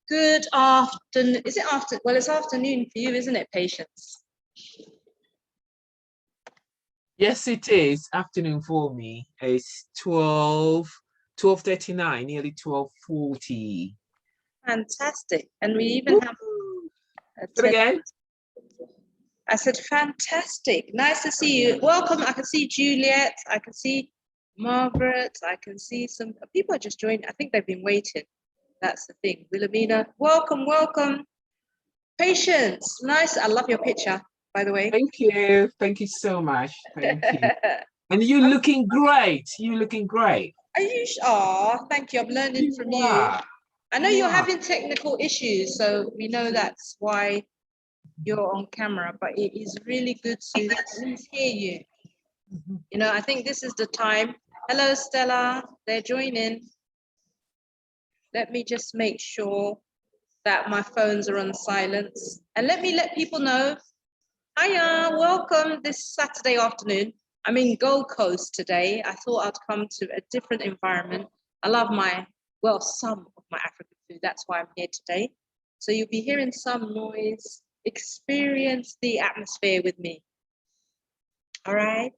Good afternoon. Is it after? Well, it's afternoon for you, isn't it, Patience? Yes, it is afternoon for me. It's 12:39, nearly 12:40. Fantastic. And we even have It again? I said, fantastic. Nice to see you. Welcome. I can see Juliet. I can see Margaret. I can see some people are just joining. I think they've been waiting. That's the thing. Wilhelmina, welcome, welcome. Patience. Nice. I love your picture, by the way. Thank you. Thank you so much. Thank you. And you're looking great. You're looking great. Are you? Oh, thank you. I'm learning from you. I know you're having technical issues, so we know that's why you're on camera, but it is really good to at least hear you. You know, I think this is the time. Hello, Stella. They're joining. Let me just make sure that my phones are on silence. And let me let people know. Hiya, welcome this Saturday afternoon. I'm in Gold Coast today. I thought I'd come to a different environment. I love some of my African food. That's why I'm here today. So you'll be hearing some noise. Experience the atmosphere with me. All right.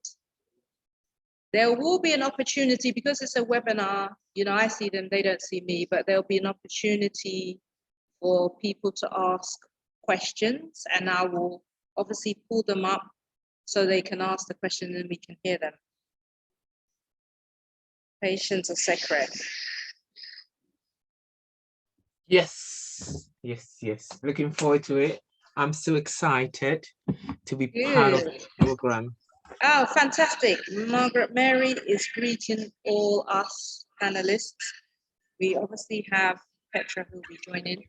There will be an opportunity because it's a webinar. You know, I see them, they don't see me, but there'll be an opportunity for people to ask questions, and I will obviously pull them up so they can ask the question and we can hear them. Patience a secret. Yes, yes, yes. Looking forward to it. I'm so excited to be part of the program. Oh, fantastic. Margaret Mary is greeting all us panelists. We obviously have Petra who will be joining.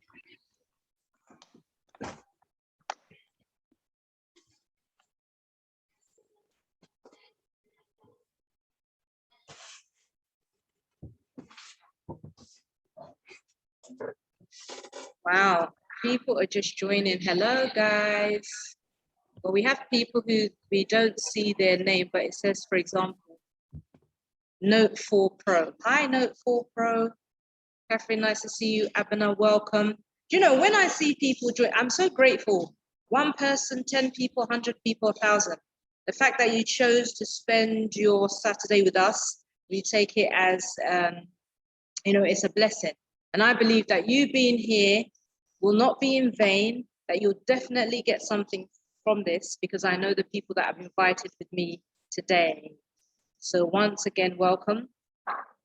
Wow, people are just joining. Hello, guys. Well, we have people who we don't see their name, but it says, for example, Note 4 Pro. Hi, Note 4 Pro. Catherine, nice to see you. Abena, welcome. You know, when I see people join, I'm so grateful. 1 person, 10 people, 100 people, 1,000. The fact that you chose to spend your Saturday with us, we take it as, you know, it's a blessing. And I believe that you being here will not be in vain, that you'll definitely get something from this, because I know the people that have invited with me today. So once again, welcome.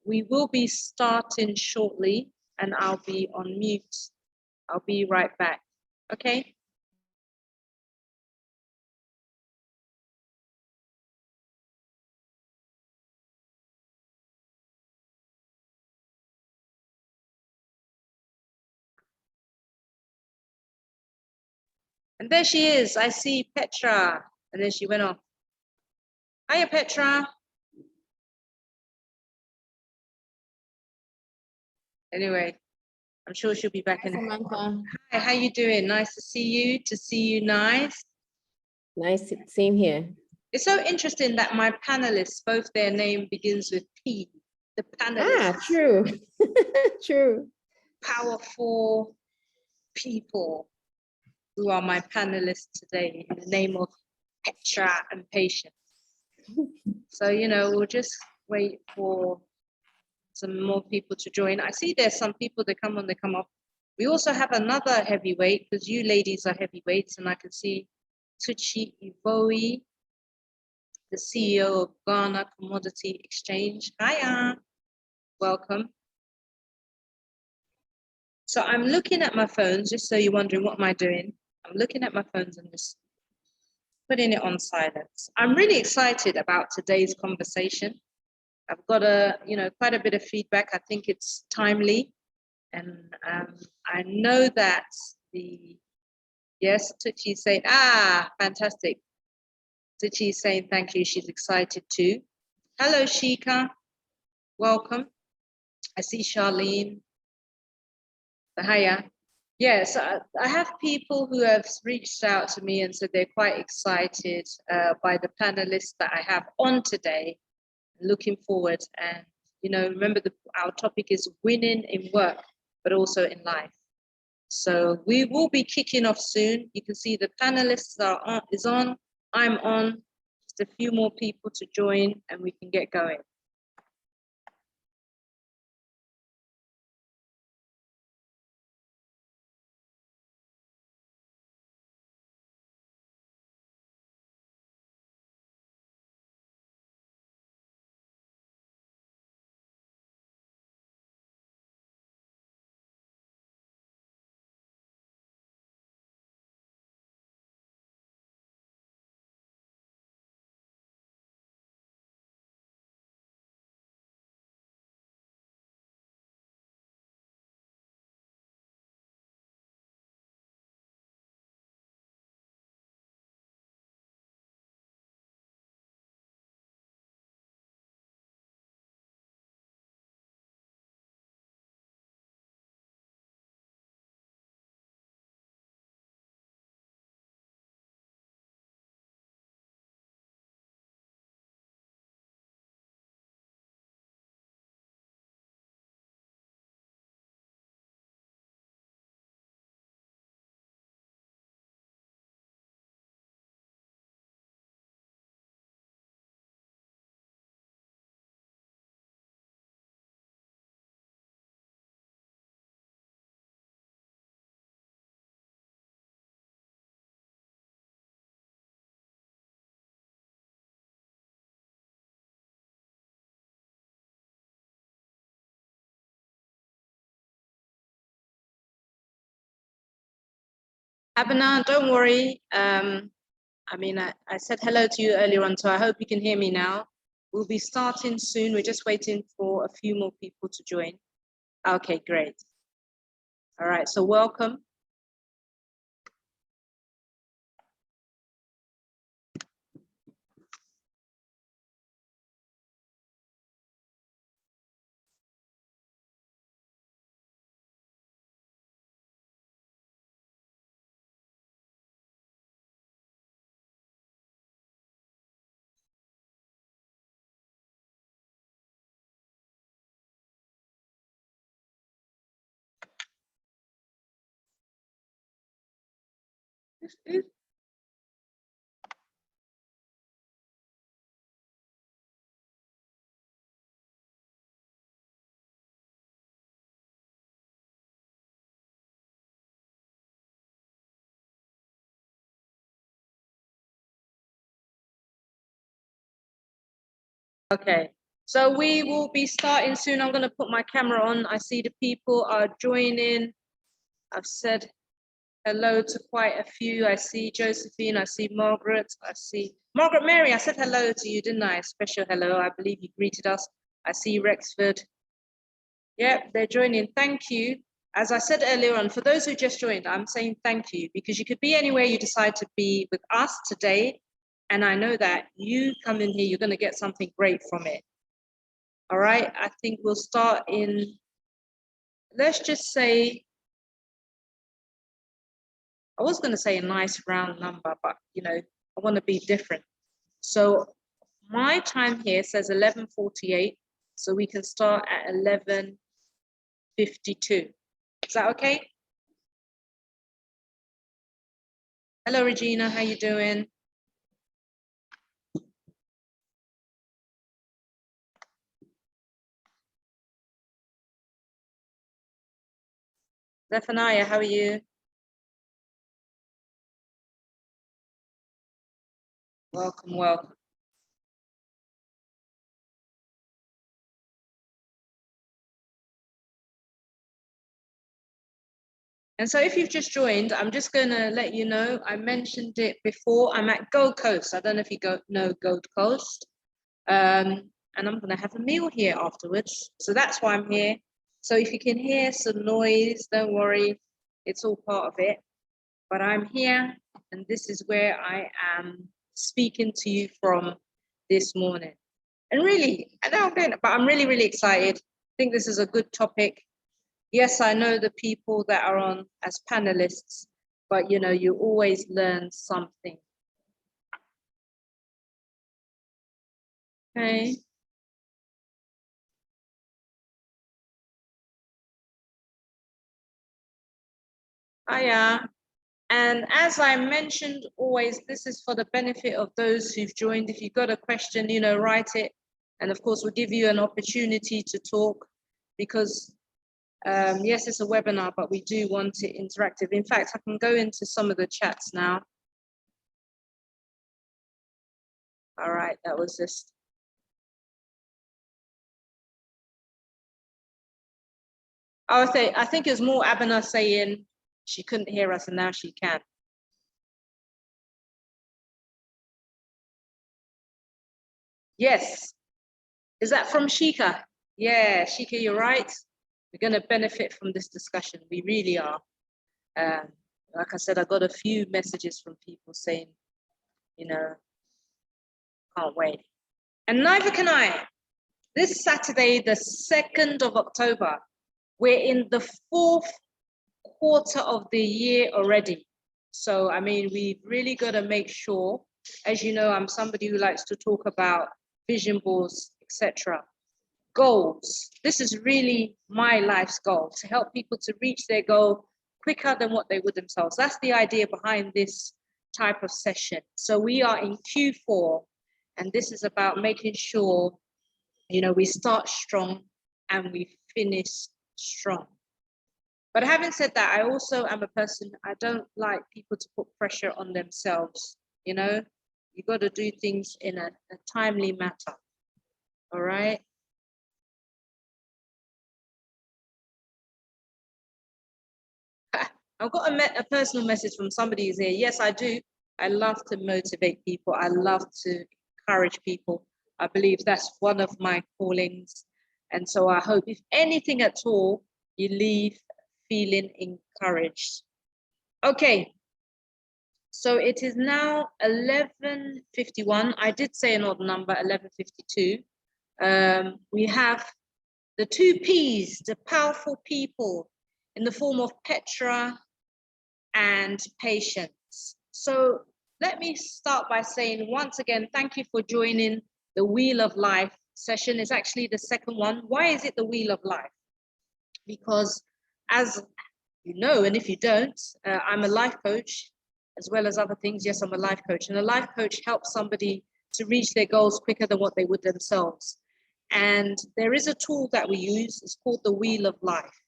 We will be starting shortly and I'll be on mute. I'll be right back, okay? And there she is. I see Petra. And then she went off. Hiya, Petra. Anyway, I'm sure she'll be back in. Samantha. Hi, how you doing? Nice to see you. Nice. Nice, same here. It's so interesting that my panelists, both their name begins with P. The panelists. Ah, true. True. Powerful people who are my panelists today in the name of Petra and Patience. So, you know, we'll just wait for some more people to join. I see there's some people that come on, they come off. We also have another heavyweight, because you ladies are heavyweights, and I can see Tucci Ivoi, the CEO of Ghana Commodity Exchange. Hiya, welcome. So I'm looking at my phones, just so you're wondering what am I doing. I'm looking at my phones and just putting it on silence. I'm really excited about today's conversation. I've got quite a bit of feedback. I think it's timely. And I know that yes, Tucci is saying, fantastic. Tucci is saying thank you. She's excited too. Hello, Shika. Welcome. I see Charlene. Hiya. Yes, I have people who have reached out to me and said they're quite excited by the panelists that I have on today. Looking forward, and you know, remember our topic is winning in work, but also in life. So we will be kicking off soon. You can see the panelists is on, I'm on, just a few more people to join and we can get going. Abena, don't worry. I mean, I said hello to you earlier on, so I hope you can hear me now. We'll be starting soon. We're just waiting for a few more people to join. Okay, great. All right, so welcome. Okay, so we will be starting soon. I'm going to put my camera on. I see the people are joining. I've said hello to quite a few. I see Josephine, I see Margaret, I see Margaret Mary. I said hello to you, didn't I? Special hello. I believe you greeted us. I see Rexford. Yeah, they're joining. Thank you. As I said earlier on, for those who just joined, I'm saying thank you because you could be anywhere you decide to be with us today. And I know that you come in here, you're going to get something great from it. All right, I think we'll start in, let's just say, I was going to say a nice round number, but you know, I want to be different. So my time here says 11:48, so we can start at 11:52. Is that okay? Hello, Regina, how you doing? Zephaniah, how are you? Welcome, welcome. And so if you've just joined, I'm just going to let you know, I mentioned it before, I'm at Gold Coast. I don't know if you know Gold Coast. And I'm going to have a meal here afterwards. So that's why I'm here. So if you can hear some noise, don't worry, it's all part of it. But I'm here, and this is where I am speaking to you from this morning. And really, I know I'm going, but I'm really, really excited. I think this is a good topic. Yes, I know the people that are on as panelists, but you know, you always learn something. Okay. Hiya. And as I mentioned, always, this is for the benefit of those who've joined. If you've got a question, you know, write it. And of course, we'll give you an opportunity to talk because, yes, it's a webinar, but we do want it interactive. In fact, I can go into some of the chats now. All right, that was just. I think it was more Abena saying she couldn't hear us and now she can. Yes. Is that from Shika? Yeah, Shika, you're right. We're going to benefit from this discussion. We really are. Like I said, I got a few messages from people saying, you know, can't wait. And neither can I. This Saturday, the 2nd of October, we're in the 4th quarter of the year already. So, I mean, we've really got to make sure, as you know, I'm somebody who likes to talk about vision boards, etc. Goals. This is really my life's goal, to help people to reach their goal quicker than what they would themselves. That's the idea behind this type of session. So we are in Q4, and this is about making sure, you know, we start strong and we finish strong. But having said that, I also am a person, I don't like people to put pressure on themselves. You know, you got to do things in a timely manner. All right. I've got a personal message from somebody who's here. Yes, I do. I love to motivate people. I love to encourage people. I believe that's one of my callings. And so I hope, if anything at all, you leave feeling encouraged. Okay. So it is now 11:51. I did say an odd number, 11:52. We have the 2 Ps, the powerful people, in the form of Petra and Patience. So let me start by saying once again, thank you for joining the Wheel of Life session. It's actually the second one. Why is it the Wheel of Life? Because as you know, and if you don't, I'm a life coach as well as other things. Yes, I'm a life coach, and a life coach helps somebody to reach their goals quicker than what they would themselves. And there is a tool that we use, it's called the Wheel of Life.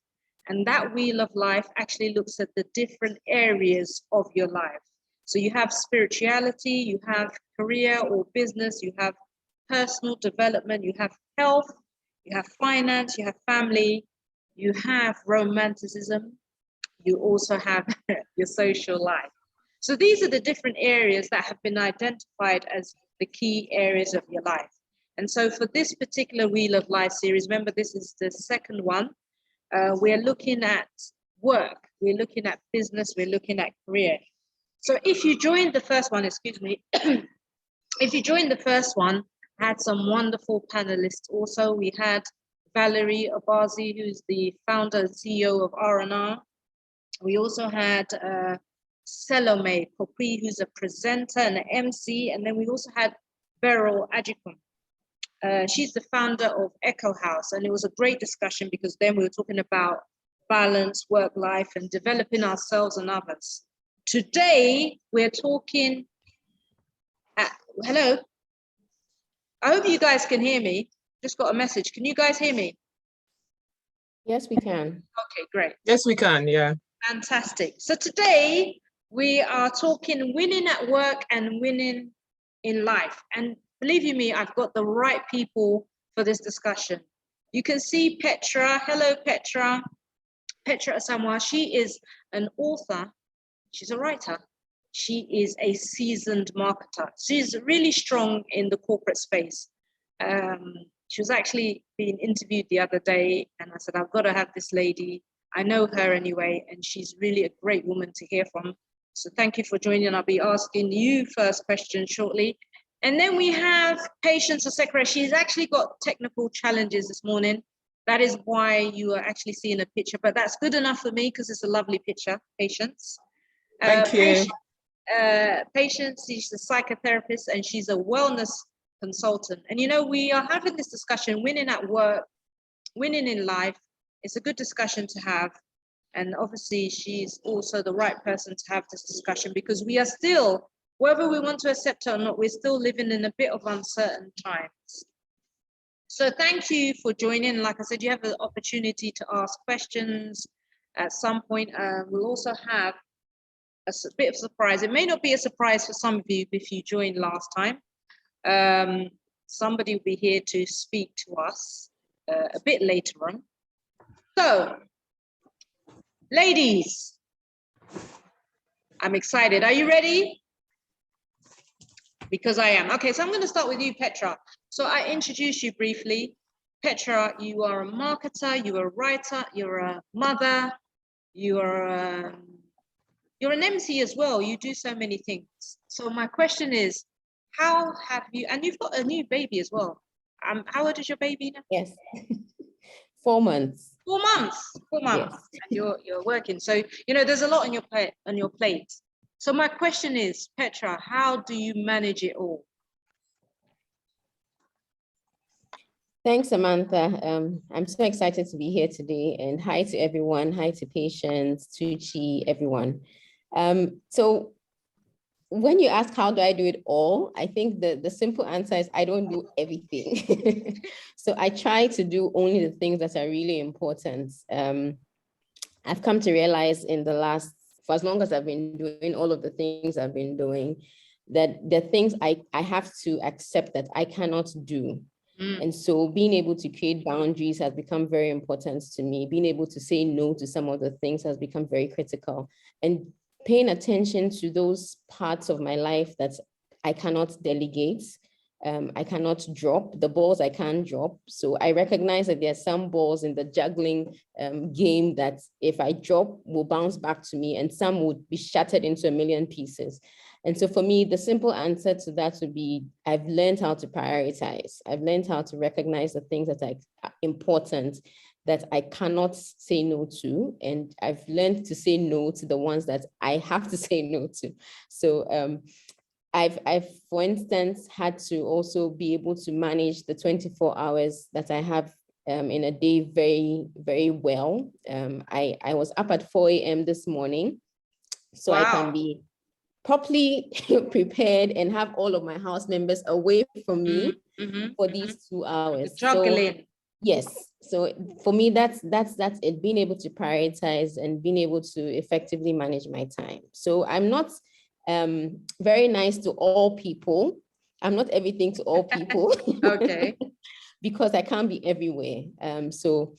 And that Wheel of Life actually looks at the different areas of your life. So you have spirituality, you have career or business, you have personal development, you have health, you have finance, you have family, you have romanticism, you also have your social life. So these are the different areas that have been identified as the key areas of your life. And so for this particular Wheel of Life series, remember this is the second one, we're looking at work, we're looking at business, we're looking at career. So if you joined the first one, excuse me, if you joined the first one, I had some wonderful panelists. Also, we had Valerie Abazi, who's the founder and CEO of R&R. We also had Salome Popri, who's a presenter and an MC. And then we also had Beryl Ajikun. She's the founder of Echo House, and it was a great discussion because then we were talking about balance, work life, and developing ourselves and others. Today, we're talking, hello? I hope you guys can hear me. Just got a message. Can you guys hear me? Yes, we can. Okay, great. Yes, we can, yeah. Fantastic. So today, we are talking winning at work and winning in life. And believe you me, I've got the right people for this discussion. You can see Petra. Hello, Petra. Petra Asamoah. She is an author. She's a writer. She is a seasoned marketer. She's really strong in the corporate space. She was actually being interviewed the other day, and I said, I've got to have this lady. I know her anyway, and she's really a great woman to hear from. So thank you for joining. I'll be asking you first question shortly. And then we have Patience, the secretary. She's actually got technical challenges this morning. That is why you are actually seeing a picture, but that's good enough for me because it's a lovely picture, Patience. Thank you. Patience, she's a psychotherapist and she's a wellness consultant. And you know, we are having this discussion, winning at work, winning in life. It's a good discussion to have. And obviously she's also the right person to have this discussion, because we are still, whether we want to accept it or not, we're still living in a bit of uncertain times. So thank you for joining. Like I said, you have the opportunity to ask questions at some point. We'll also have a bit of surprise. It may not be a surprise for some of you if you joined last time. Somebody will be here to speak to us a bit later on. So, ladies, I'm excited. Are you ready? Because I am. Okay, so I'm going to start with you, Petra. So I introduced you briefly. Petra, you are a marketer, you are a writer, you're a mother, you're an MC as well. You do so many things. So my question is, how have you, and you've got a new baby as well. How old is your baby now? Yes. 4 months. 4 months. 4 months. Yes. And you're working. So, you know, there's a lot on your plate. So my question is, Petra, how do you manage it all? Thanks, Samantha. I'm so excited to be here today, and hi to everyone. Hi to Patience, Tucci, everyone. So when you ask how do I do it all, I think the simple answer is I don't do everything. So I try to do only the things that are really important. I've come to realize for as long as I've been doing all of the things I've been doing, that the things I have to accept that I cannot do. And so being able to create boundaries has become very important to me. Being able to say no to some of the things has become very critical. And paying attention to those parts of my life that I cannot delegate, I cannot drop, the balls I can't drop. So I recognize that there are some balls in the juggling game that if I drop will bounce back to me, and some would be shattered into a million pieces. And so for me, the simple answer to that would be, I've learned how to prioritize. I've learned how to recognize the things that are important that I cannot say no to. And I've learned to say no to the ones that I have to say no to. So I've, for instance, had to also be able to manage the 24 hours that I have in a day very, very well. I was up at 4 a.m. this morning, so I can be properly prepared and have all of my house members away from me for these 2 hours. Juggling. So, yes. So for me, that's it, being able to prioritize and being able to effectively manage my time. So I'm not very nice to all people. I'm not everything to all people. Okay. Because I can't be everywhere. So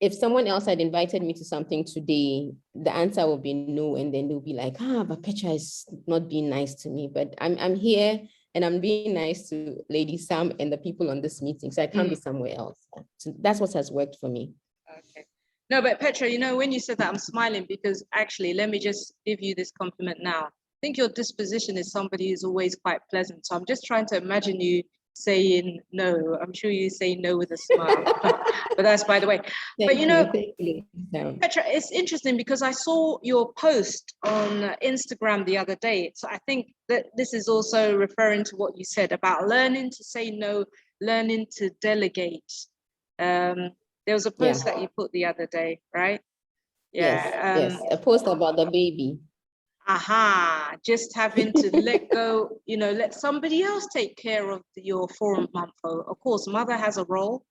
if someone else had invited me to something today, the answer will be no. And then they'll be like, but Petra is not being nice to me. But I'm here and I'm being nice to Lady Sam and the people on this meeting. So I can't be somewhere else. So that's what has worked for me. Okay. No, but Petra, you know, when you said that, I'm smiling because actually, let me just give you this compliment now. I think your disposition is somebody who's always quite pleasant. So I'm just trying to imagine you saying no. I'm sure you say no with a smile, but that's by the way. But you know, Petra, it's interesting because I saw your post on Instagram the other day. So I think that this is also referring to what you said about learning to say no, learning to delegate. There was a post that you put the other day, right? Yeah. Yes, a post about the baby. Just having to let go, you know, let somebody else take care of your 4-month-old. Of course, mother has a role,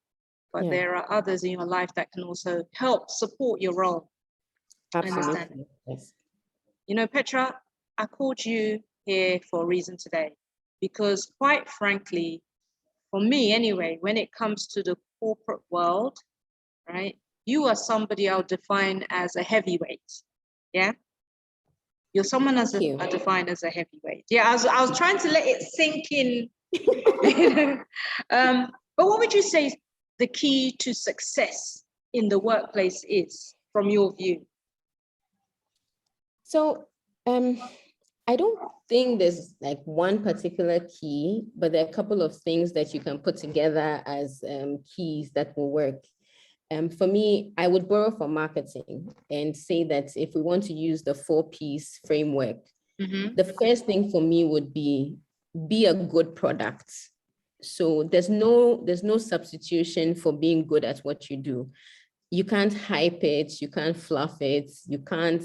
but there are others in your life that can also help support your role. Absolutely. Yes. You know, Petra, I called you here for a reason today, because quite frankly, for me anyway, when it comes to the corporate world, right, you are somebody I'll define as a heavyweight. Yeah. You're someone as I define as a heavyweight. Yeah, I was trying to let it sink in. But what would you say the key to success in the workplace is, from your view? So I don't think there's like one particular key, but there are a couple of things that you can put together as keys that will work. For me, I would borrow from marketing and say that if we want to use the 4Ps framework, the first thing for me would be a good product. So there's no substitution for being good at what you do. you can't hype it, you can't fluff it, you can't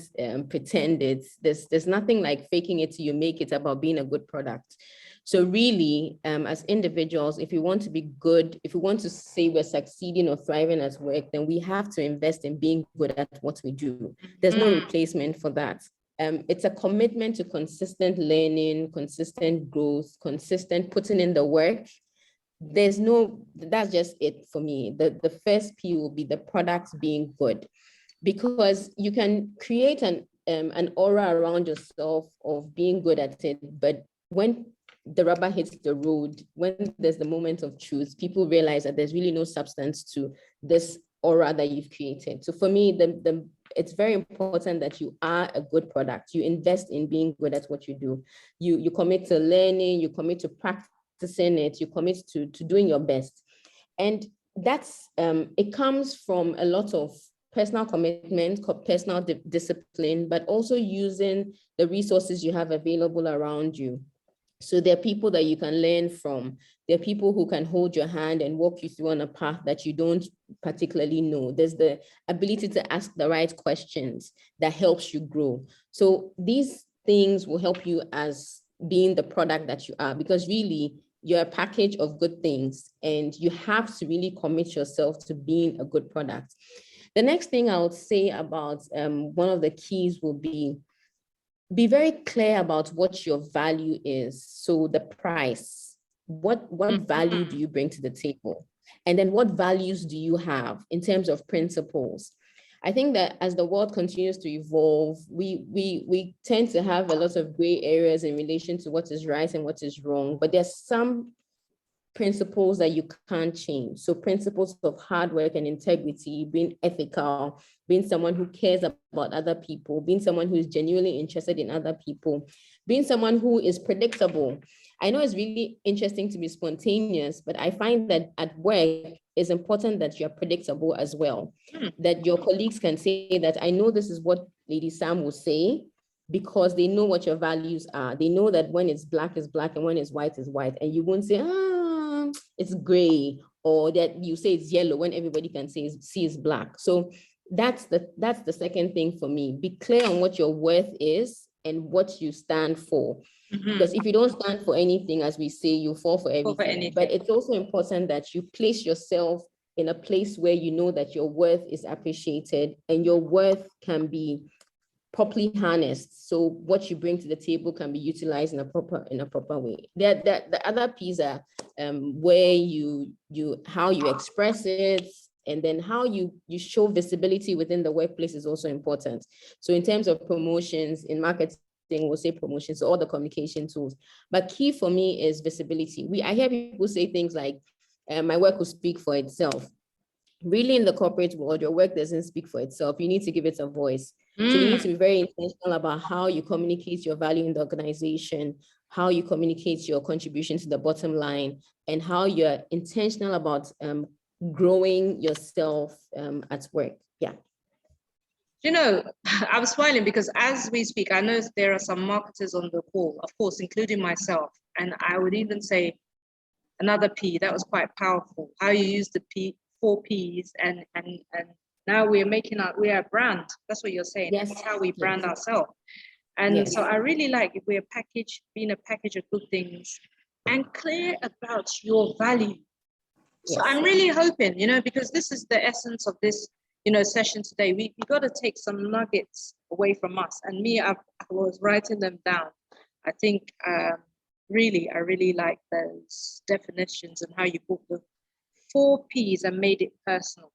pretend it. There's nothing like faking it till you make it about being a good product. So really, as individuals, if we want to be good, if we want to say we're succeeding or thriving at work, then we have to invest in being good at what we do. There's no replacement for that. It's a commitment to consistent learning, consistent growth, consistent putting in the work. That's just it for me. The first P will be the product being good, because you can create an aura around yourself of being good at it, but when the rubber hits the road, when there's the moment of truth, people realize that there's really no substance to this aura that you've created. So for me, it's very important that you are a good product. You invest in being good at what you do. You commit to learning, you commit to practicing it, you commit to doing your best. And that's, it comes from a lot of personal commitment, personal discipline, but also using the resources you have available around you. So there are people that you can learn from. There are people who can hold your hand and walk you through on a path that you don't particularly know. There's the ability to ask the right questions that helps you grow. So these things will help you as being the product that you are, because really you're a package of good things and you have to really commit yourself to being a good product. The next thing I would say about one of the keys will be very clear about what your value is. So the price, what value do you bring to the table? And then what values do you have in terms of principles? I think that as the world continues to evolve, we tend to have a lot of gray areas in relation to what is right and what is wrong, but there's some principles that you can't change. So principles of hard work and integrity, being ethical, being someone who cares about other people, being someone who is genuinely interested in other people, being someone who is predictable. I know it's really interesting to be spontaneous, but I find that at work, it's important that you're predictable as well. That your colleagues can say that, I know this is what Lady Sam will say, because they know what your values are. They know that when it's black is black and when it's white is white. And you won't say, it's gray, or that you say it's yellow when everybody can see it's black. So that's the second thing for me. Be clear on what your worth is and what you stand for. Because if you don't stand for anything, as we say, you fall for everything. But it's also important that you place yourself in a place where you know that your worth is appreciated and your worth can be properly harnessed. So what you bring to the table can be utilized in a proper way. The other piece are where how you express it, and then how you show visibility within the workplace is also important. So in terms of promotions in marketing, we'll say promotions, so all the communication tools. But key for me is visibility. I hear people say things like, my work will speak for itself. Really, in the corporate world, your work doesn't speak for itself. You need to give it a voice. So you need to be very intentional about how you communicate your value in the organization, how you communicate your contribution to the bottom line, and how you're intentional about growing yourself at work. Yeah. You know, I'm smiling because as we speak, I know there are some marketers on the call, of course, including myself. And I would even say another P, that was quite powerful. How you use the 4 Ps and now we're a brand. That's what you're saying. Yes. That's how we brand ourselves. And so I really like if we're being a package of good things and clear about your value. So I'm really hoping, because this is the essence of this, session today. We got to take some nuggets away from us. And me, I was writing them down. I think I really like those definitions and how you put the 4 Ps and made it personal.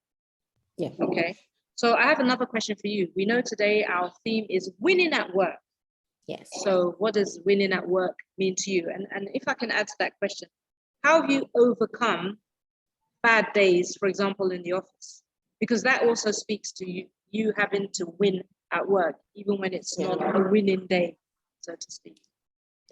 Yeah. Okay. So I have another question for you. We know today our theme is winning at work. Yes. So what does winning at work mean to you? And if I can add to that question, how have you overcome bad days, for example, in the office? Because that also speaks to you having to win at work, even when it's not a winning day, so to speak.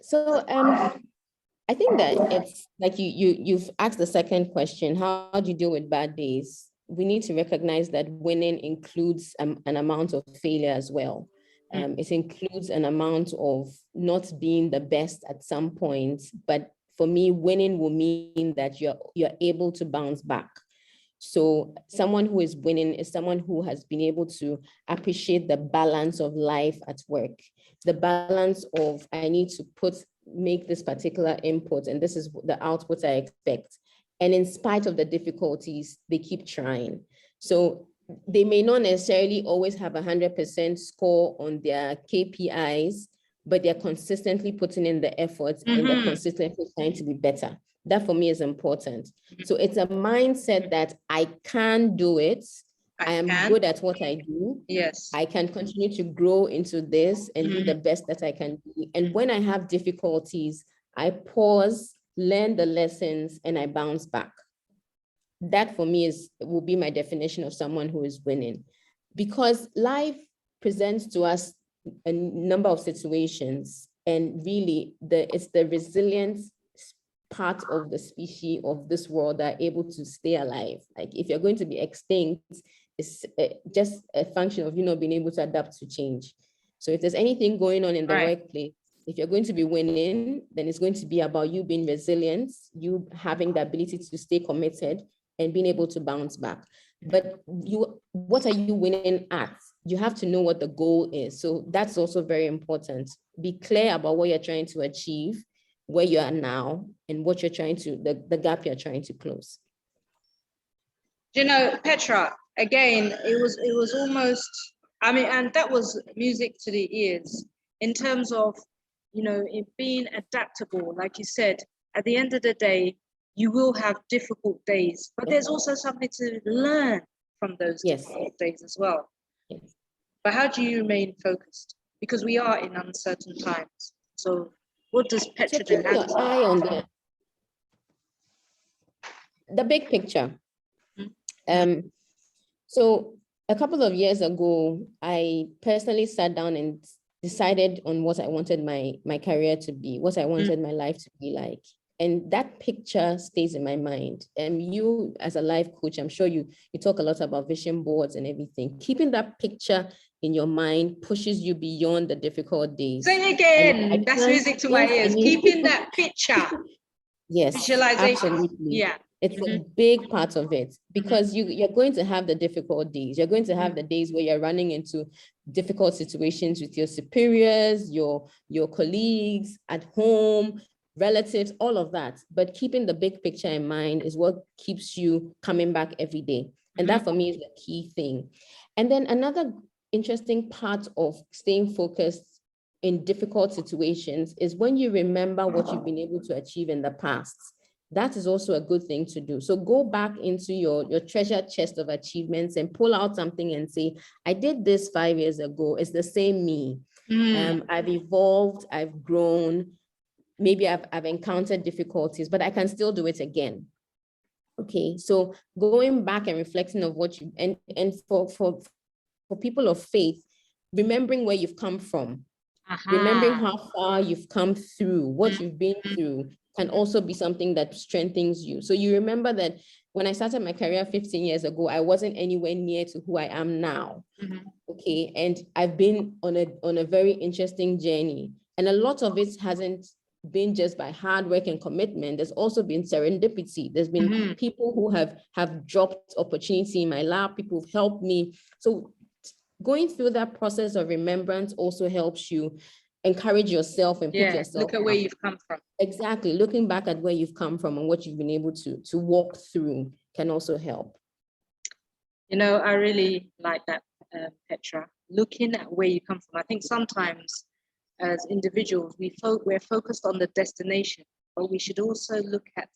So I think that it's like you've asked the second question, how do you deal with bad days? We need to recognize that winning includes an amount of failure as well. It includes an amount of not being the best at some point, but for me, winning will mean that you're able to bounce back. So someone who is winning is someone who has been able to appreciate the balance of life at work, the balance of I need to make this particular input and this is the output I expect. And in spite of the difficulties, they keep trying. So they may not necessarily always have 100% score on their KPIs, but they're consistently putting in the efforts and they're consistently trying to be better. That for me is important. So it's a mindset that I can do it. I am good at what I do. Yes. I can continue to grow into this and do the best that I can do. And when I have difficulties, I pause, learn the lessons, and I bounce back. That for me will be my definition of someone who is winning, because life presents to us a number of situations, and really it's the resilience part of the species of this world that are able to stay alive. Like if you're going to be extinct, it's just a function of you not being able to adapt to change. So if there's anything going on in the workplace, if you're going to be winning, then it's going to be about you being resilient, you having the ability to stay committed and being able to bounce back. But what are you winning at? You have to know what the goal is. So that's also very important. Be clear about what you're trying to achieve, where you are now, and what you're trying to, the gap you're trying to close. You know, Petra, again, it was almost, I mean, and that was music to the ears in terms of, you know, it being adaptable. Like you said, at the end of the day, you will have difficult days, but there's also something to learn from those difficult days as well. Yes. But how do you remain focused? Because we are in uncertain times. So what does Petra do? Keep your eye on the big picture. So a couple of years ago, I personally sat down and decided on what I wanted my career to be, what I wanted my life to be like. And that picture stays in my mind. And you as a life coach, I'm sure you talk a lot about vision boards and everything. Keeping that picture in your mind pushes you beyond the difficult days. Say it again, that's music to my ears. Keeping that picture. Yes, visualization. Absolutely. Yeah. It's a big part of it, because you're going to have the difficult days. You're going to have the days where you're running into difficult situations with your superiors, your colleagues at home, relatives, all of that. But keeping the big picture in mind is what keeps you coming back every day. And that for me is the key thing. And then another interesting part of staying focused in difficult situations is when you remember what you've been able to achieve in the past. That is also a good thing to do. So go back into your treasure chest of achievements and pull out something and say, I did this 5 years ago. It's the same me. I've evolved, I've grown. Maybe I've encountered difficulties, but I can still do it again. Okay, so going back and reflecting of what you, and for people of faith, remembering where you've come from, remembering how far you've come through, what you've been through, can also be something that strengthens you. So you remember that when I started my career 15 years ago, I wasn't anywhere near to who I am now. Okay, and I've been on a very interesting journey, and a lot of it hasn't been just by hard work and commitment. There's also been serendipity. There's been people who have dropped opportunity in my lap. People have helped me. So going through that process of remembrance also helps you encourage yourself and pick yourself look at where you've come from. Exactly. Looking back at where you've come from and what you've been able to walk through can also help. You know, I really like that, Petra. Looking at where you come from. I think sometimes as individuals, we're focused on the destination, but we should also look at,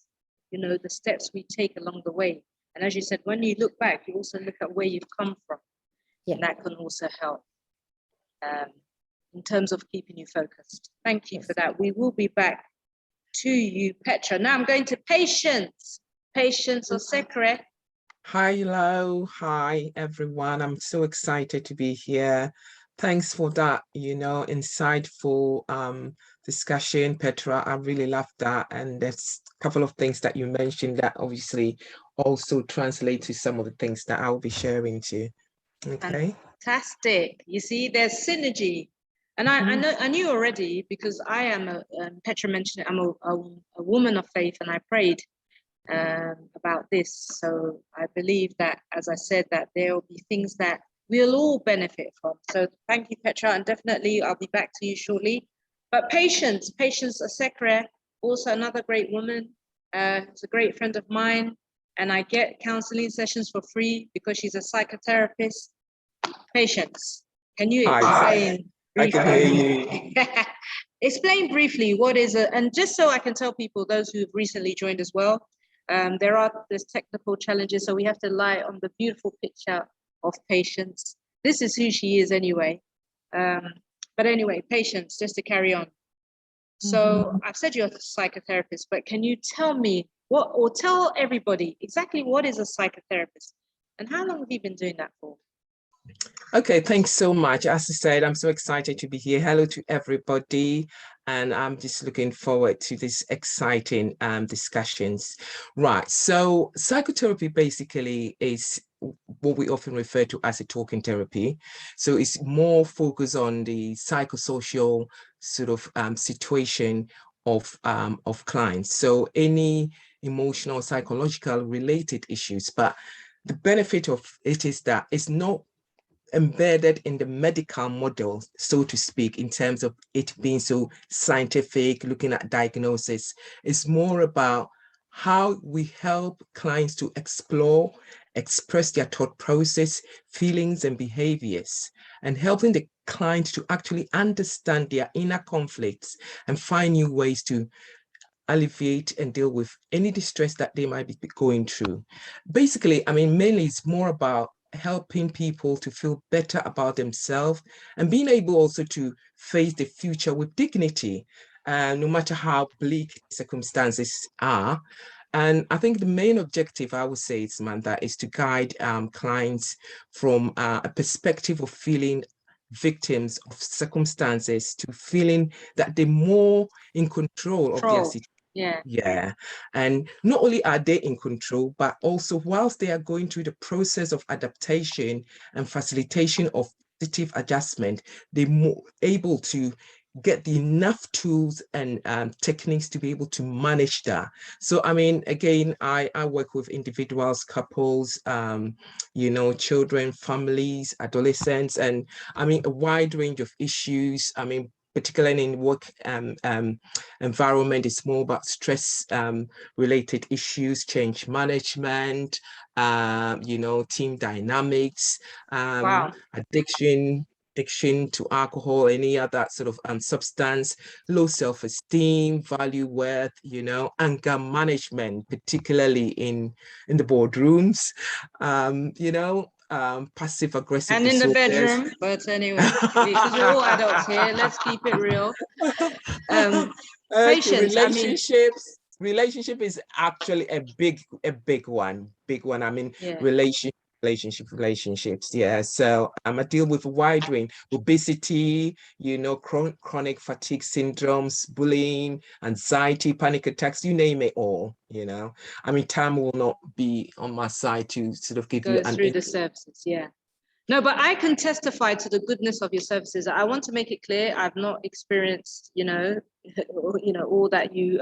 you know, the steps we take along the way. And as you said, when you look back, you also look at where you've come from. And that can also help in terms of keeping you focused. Thank you for that. We will be back to you, Petra. Now I'm going to Patience Osekere. Hello, hi everyone. I'm so excited to be here. Thanks for that, you know, insightful discussion, Petra. I really love that. And there's a couple of things that you mentioned that obviously also translate to some of the things that I'll be sharing too. Okay. Fantastic. You see, there's synergy. And I knew already, because I am Petra mentioned it, I'm a woman of faith, and I prayed about this. So I believe that, as I said, that there will be things that we'll all benefit from. So thank you, Petra, and definitely I'll be back to you shortly. But Patience Asekre, also another great woman, is a great friend of mine, and I get counseling sessions for free because she's a psychotherapist. Patience, can you explain briefly? I can hear you. Explain briefly what is it, and just so I can tell people, those who've recently joined as well, there's technical challenges, so we have to lie on the beautiful picture of Patience. This is who she is anyway. But anyway, Patience, just to carry on. So I've said you're a psychotherapist, but can you tell me or tell everybody exactly what is a psychotherapist and how long have you been doing that for? Okay, thanks so much. As I said, I'm so excited to be here. Hello to everybody. And I'm just looking forward to these exciting discussions. Right, so psychotherapy basically is what we often refer to as a talking therapy. So it's more focused on the psychosocial sort of situation of clients. So any emotional, psychological related issues, but the benefit of it is that it's not embedded in the medical model, so to speak, in terms of it being so scientific, looking at diagnosis. It's more about how we help clients to explore, express their thought process, feelings, and behaviors, and helping the client to actually understand their inner conflicts and find new ways to alleviate and deal with any distress that they might be going through. Basically, I mean, mainly it's more about helping people to feel better about themselves and being able also to face the future with dignity, no matter how bleak circumstances are. And I think the main objective, I would say, Samantha, is to guide clients from a perspective of feeling victims of circumstances to feeling that they're more in control of their situation. Yeah. And not only are they in control, but also whilst they are going through the process of adaptation and facilitation of positive adjustment, they're more able to get enough tools and techniques to be able to manage that. So, I mean, again, I work with individuals, couples, you know, children, families, adolescents, and I mean, a wide range of issues. I mean, particularly in work environment, it's more about stress related issues, change management, you know, team dynamics, addiction to alcohol, any other sort of substance, low self-esteem, value worth, you know, anger management, particularly in the boardrooms, you know, passive aggressive and in the bedroom, but anyway, because we're all adults here, let's keep it real. Patience, relationship is actually a big one. I mean, yeah. relationships. Yeah. So I deal with a wide range: obesity, you know, chronic fatigue syndromes, bullying, anxiety, panic attacks, you name it all, you know. I mean, time will not be on my side to sort of give you an through the services. Yeah. No, but I can testify to the goodness of your services. I want to make it clear, I've not experienced, you know, all that you,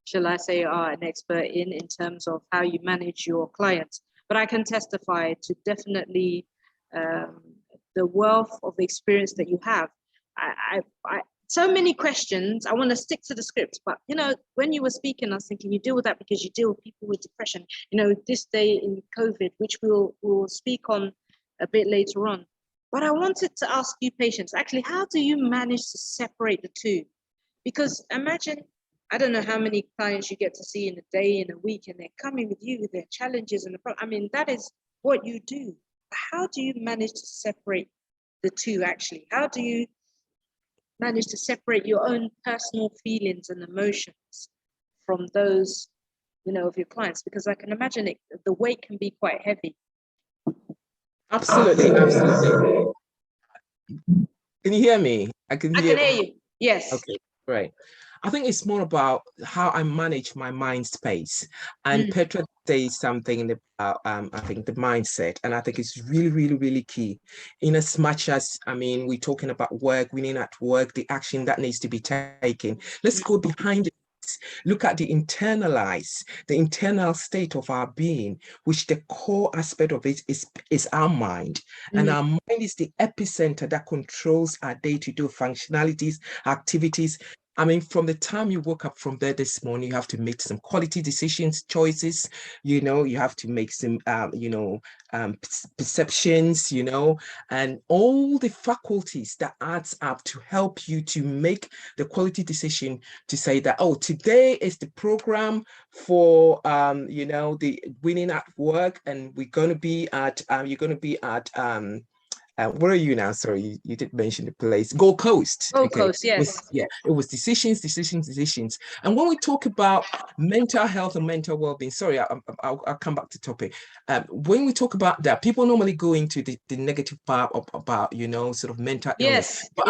shall I say, are an expert in terms of how you manage your clients. But I can testify to definitely the wealth of experience that you have. I so many questions. I want to stick to the script, but you know, when you were speaking, I was thinking you deal with that because you deal with people with depression. You know, this day in COVID, which we'll speak on a bit later on. But I wanted to ask you, Patience, actually, how do you manage to separate the two? Because imagine, I don't know how many clients you get to see in a day, in a week, and they're coming with you with their challenges and I mean, that is what you do. How do you manage to separate the two, actually? How do you manage to separate your own personal feelings and emotions from those, you know, of your clients? Because I can imagine the weight can be quite heavy. Absolutely. Can you hear me? I can hear you. Yes. Okay, great. I think it's more about how I manage my mind space. And Petra says something about, I think, the mindset. And I think it's really key. In as much as, I mean, we're talking about work, winning at work, the action that needs to be taken. Let's go behind the look at the internal state of our being, which the core aspect of it is our mind. And our mind is the epicenter that controls our day-to-day functionalities, activities. I mean, from the time you woke up from bed this morning, you have to make some quality decisions, choices, you know, you have to make some, perceptions, you know, and all the faculties that adds up to help you to make the quality decision to say that, oh, today is the program for, the winning at work, and we're going to be at, where are you now? Sorry, you did mention the place, Gold Coast. Gold Coast, yes. It was decisions. And when we talk about mental health and mental well-being, sorry, I'll come back to topic. When we talk about that, people normally go into the negative part about, sort of mental illness. Yes. But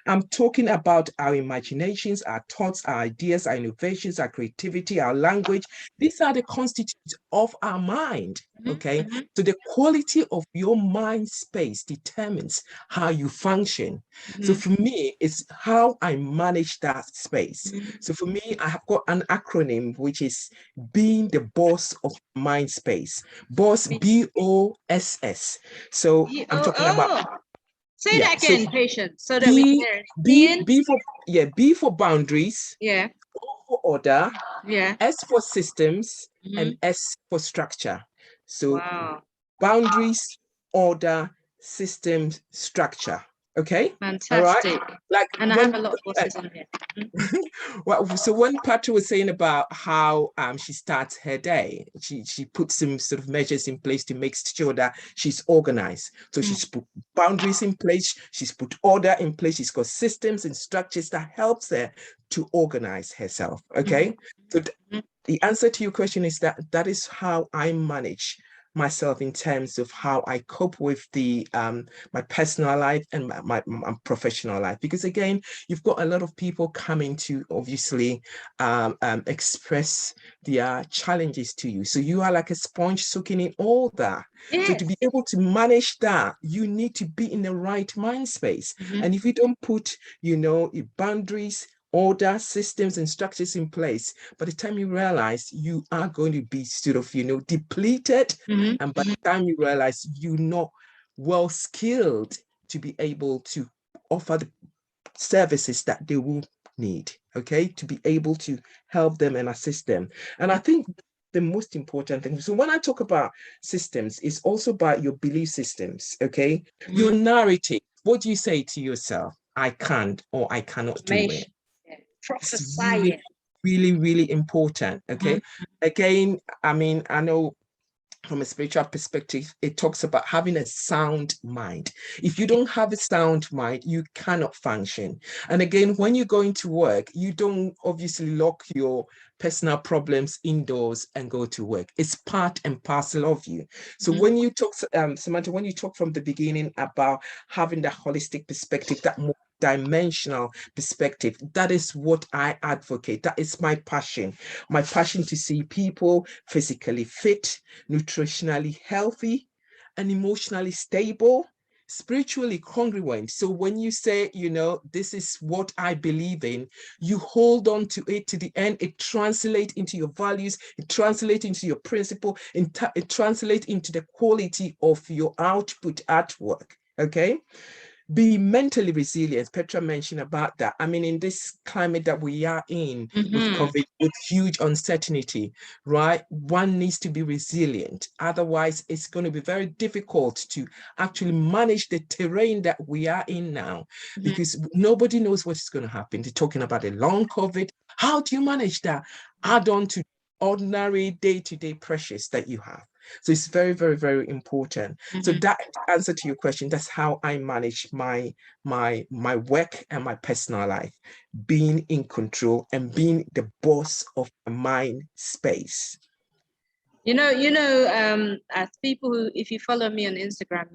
I'm talking about our imaginations, our thoughts, our ideas, our innovations, our creativity, our language. These are the constituents of our mind, okay? So the quality of your mind space determines how you function. So for me, it's how I manage that space. So for me, I have got an acronym, which is being the boss of mind space. Boss, BOSS. So I'm talking about... Say that again, Patience, so that B, we hear it. B for boundaries. Yeah. O for order. Yeah. S for systems, and S for structure. So wow. Boundaries, order, systems, structure. Okay. Fantastic. All right. Like, and I have a lot of bosses on here. Well, so when Patra was saying about how she starts her day, she puts some sort of measures in place to make sure that she's organized. So she's put boundaries in place, she's put order in place, she's got systems and structures that helps her to organize herself. Okay. So the answer to your question is that is how I manage myself in terms of how I cope with the my personal life and my professional life. Because again, you've got a lot of people coming to obviously express their challenges to you. So you are like a sponge soaking in all that. Yes. So to be able to manage that, you need to be in the right mind space. And if you don't put, boundaries, order, systems, and structures in place, by the time you realize, you are going to be sort of, depleted. And by the time you realize you're not well skilled to be able to offer the services that they will need, okay, to be able to help them and assist them. And I think the most important thing, so when I talk about systems, it's also about your belief systems, okay? Your narrative. What do you say to yourself? I can't, or I cannot do it. It's really, really, really important. Okay. Again, I mean, I know from a spiritual perspective, it talks about having a sound mind. If you don't have a sound mind, you cannot function. And again, when you're going to work, you don't obviously lock your personal problems indoors and go to work. It's part and parcel of you. So when you talk, Samantha, when you talk from the beginning about having that holistic perspective, that more dimensional perspective, that is what I advocate. That is my passion to see people physically fit, nutritionally healthy, and emotionally stable, spiritually congruent. So when you say, this is what I believe in, you hold on to it to the end. It translates into your values, it translates into your principle, it translates into the quality of your output at work. Okay. Be mentally resilient. Petra mentioned about that. I mean, in this climate that we are in with COVID, with huge uncertainty, right? One needs to be resilient. Otherwise, it's going to be very difficult to actually manage the terrain that we are in now, because nobody knows what's going to happen. They're talking about a long COVID. How do you manage that? Add on to ordinary day-to-day pressures that you have. So it's very, very, very important. So that answer to your question, that's how I manage my work and my personal life, being in control and being the boss of my mind space. As people who, if you follow me on Instagram,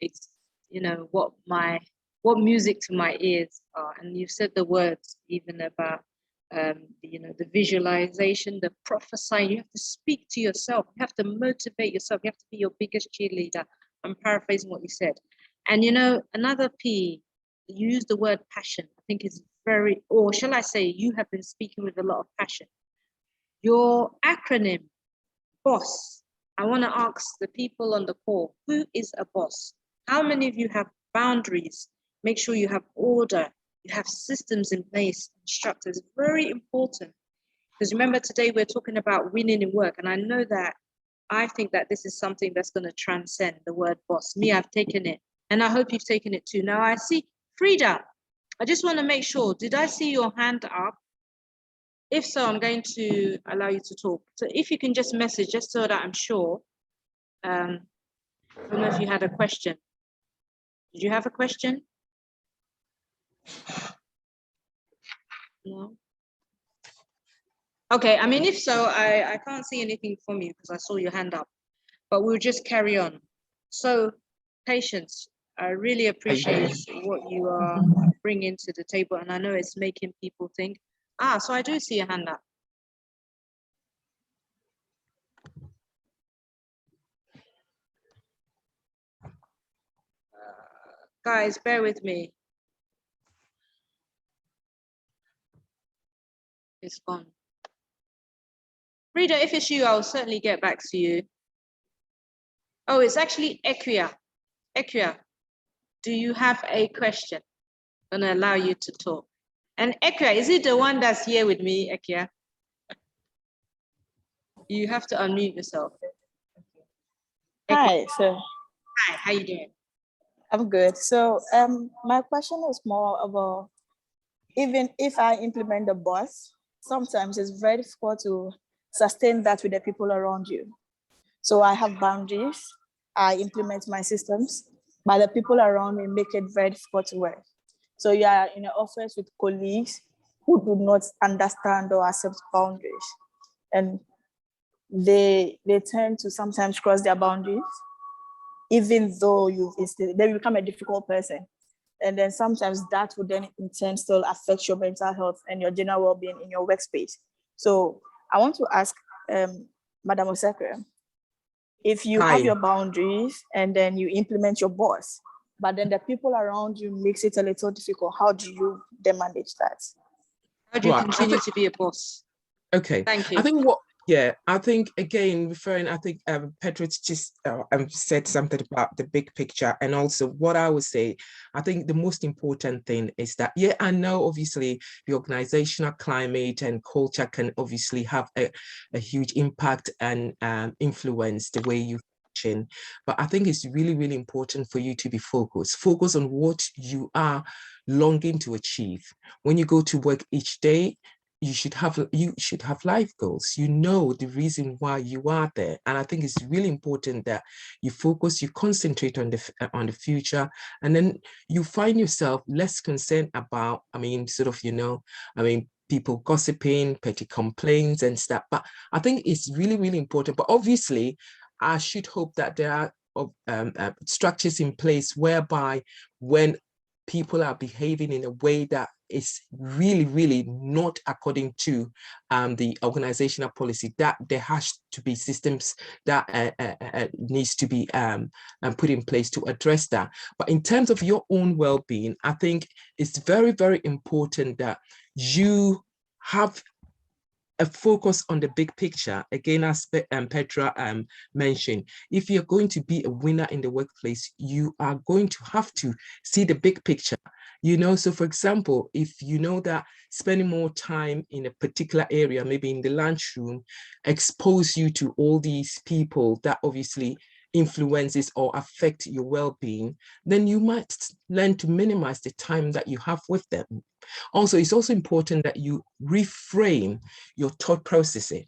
it's, what music to my ears are. And you've said the words even about the visualization, the prophesying. You have to speak to yourself. You have to motivate yourself. You have to be your biggest cheerleader. I'm paraphrasing what you said. And another P, you use the word passion. I think is very, or shall I say, you have been speaking with a lot of passion. Your acronym, BOSS. I want to ask the people on the call, who is a boss? How many of you have boundaries? Make sure you have order, you have systems in place, structures. Very important. Because remember, today we're talking about winning in work. And I know that I think that this is something that's going to transcend the word boss. Me, I've taken it. And I hope you've taken it too. Now I see Frida. I just want to make sure, did I see your hand up? If so, I'm going to allow you to talk. So if you can just message, just so that I'm sure. I don't know if you had a question. Did you have a question? No? Okay, I mean, if so, I can't see anything from you because I saw your hand up, but we'll just carry on. So, Patience, I really appreciate what you are bringing to the table, and I know it's making people think, so I do see a hand up. Guys, bear with me. It's gone. Rita, if it's you, I'll certainly get back to you. Oh, it's actually Equia. Equia, do you have a question? I'm gonna allow you to talk. And Equia, is it the one that's here with me, Equia? You have to unmute yourself. Hi, sir. Hi, how you doing? I'm good. So my question is more about, even if I implement the boss, sometimes it's very difficult to sustain that with the people around you. So I have boundaries, I implement my systems, but the people around me make it very difficult to work. So you are in an office with colleagues who do not understand or accept boundaries. And they tend to sometimes cross their boundaries, even though they become a difficult person. And then sometimes that would then in turn still affect your mental health and your general well-being in your workspace. So I want to ask Madam Osekwe, if you have your boundaries and then you implement your boss, but then the people around you makes it a little difficult, how do you then manage that? How do you continue to be a boss? Okay, thank you. I think again, Petra just said something about the big picture, and also what I would say, I think the most important thing is that, I know obviously the organizational climate and culture can obviously have a huge impact and influence the way you function, but I think it's really, really important for you to be focused on what you are longing to achieve. When you go to work each day, you should have life goals. You know the reason why you are there, and I think it's really important that you focus, you concentrate on the future, and then you find yourself less concerned about, people gossiping, petty complaints and stuff. But I think it's really, really important. But obviously, I should hope that there are structures in place whereby when people are behaving in a way that is really, really not according to the organizational policy, that there has to be systems that needs to be put in place to address that. But in terms of your own well-being, I think it's very, very important that you have a focus on the big picture. Again, as Petra mentioned, if you're going to be a winner in the workplace, you are going to have to see the big picture. So for example, if you know that spending more time in a particular area, maybe in the lunchroom, expose you to all these people that obviously influences or affect your well-being, then you might learn to minimize the time that you have with them. Also, it's also important that you reframe your thought processes.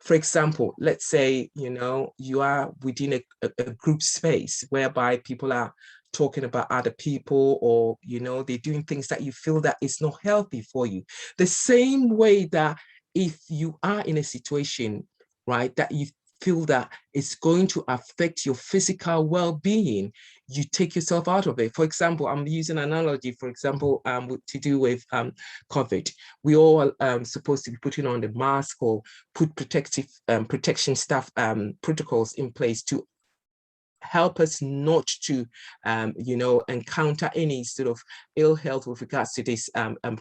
For example, let's say, you are within a group space whereby people are talking about other people, or, they're doing things that you feel that is not healthy for you. The same way that if you are in a situation, right, that you feel that it's going to affect your physical well-being, you take yourself out of it. For example, I'm using an analogy, for example, to do with COVID. We all supposed to be putting on the mask or put protection stuff, protocols in place to help us not to, you know, encounter any sort of ill health with regards to this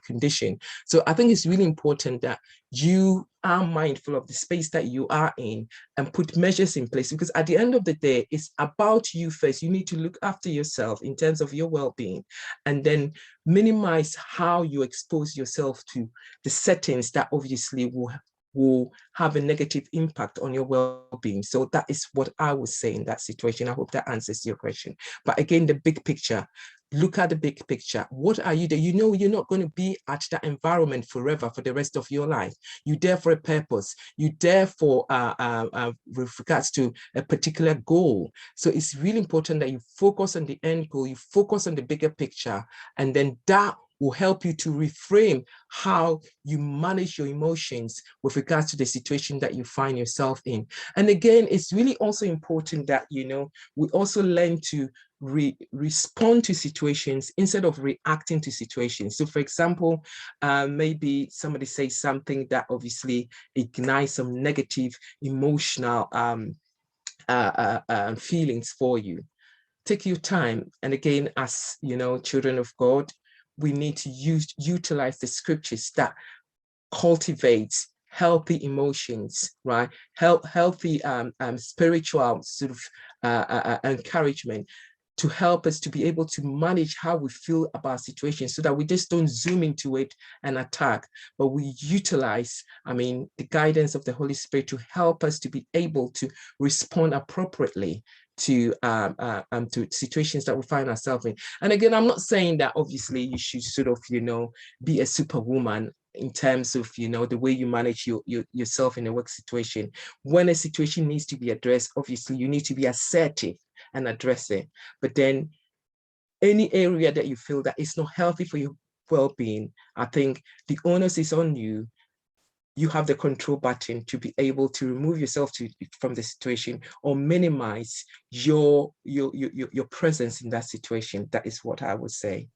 condition. So I think it's really important that you are mindful of the space that you are in and put measures in place, because at the end of the day, it's about you first. You need to look after yourself in terms of your well-being, and then minimize how you expose yourself to the settings that obviously will have a negative impact on your well-being. So that is what I would say in that situation. I hope that answers your question. But again, the big picture, look at the big picture. What are you there? You know, you're not going to be at that environment forever for the rest of your life. You're there for a purpose. You're there for with regards to a particular goal. So it's really important that you focus on the end goal, you focus on the bigger picture, and then that will help you to reframe how you manage your emotions with regards to the situation that you find yourself in. And again, it's really also important that, you know, we also learn to respond to situations instead of reacting to situations. So for example, maybe somebody says something that obviously ignites some negative emotional feelings for you. Take your time. And again, as you know, children of God, we need to utilize the scriptures that cultivates healthy emotions, right? Healthy spiritual sort of encouragement to help us to be able to manage how we feel about situations, so that we just don't zoom into it and attack, but we utilize, the guidance of the Holy Spirit to help us to be able to respond appropriately to situations that we find ourselves in. And again, I'm not saying that obviously you should sort of, you know, be a superwoman in terms of, you know, the way you manage yourself in a work situation. When a situation needs to be addressed, obviously you need to be assertive and address it. But then any area that you feel that is not healthy for your well-being, I think the onus is on you. You have the control button to be able to remove yourself from the situation or minimize your presence in that situation. That is what I would say.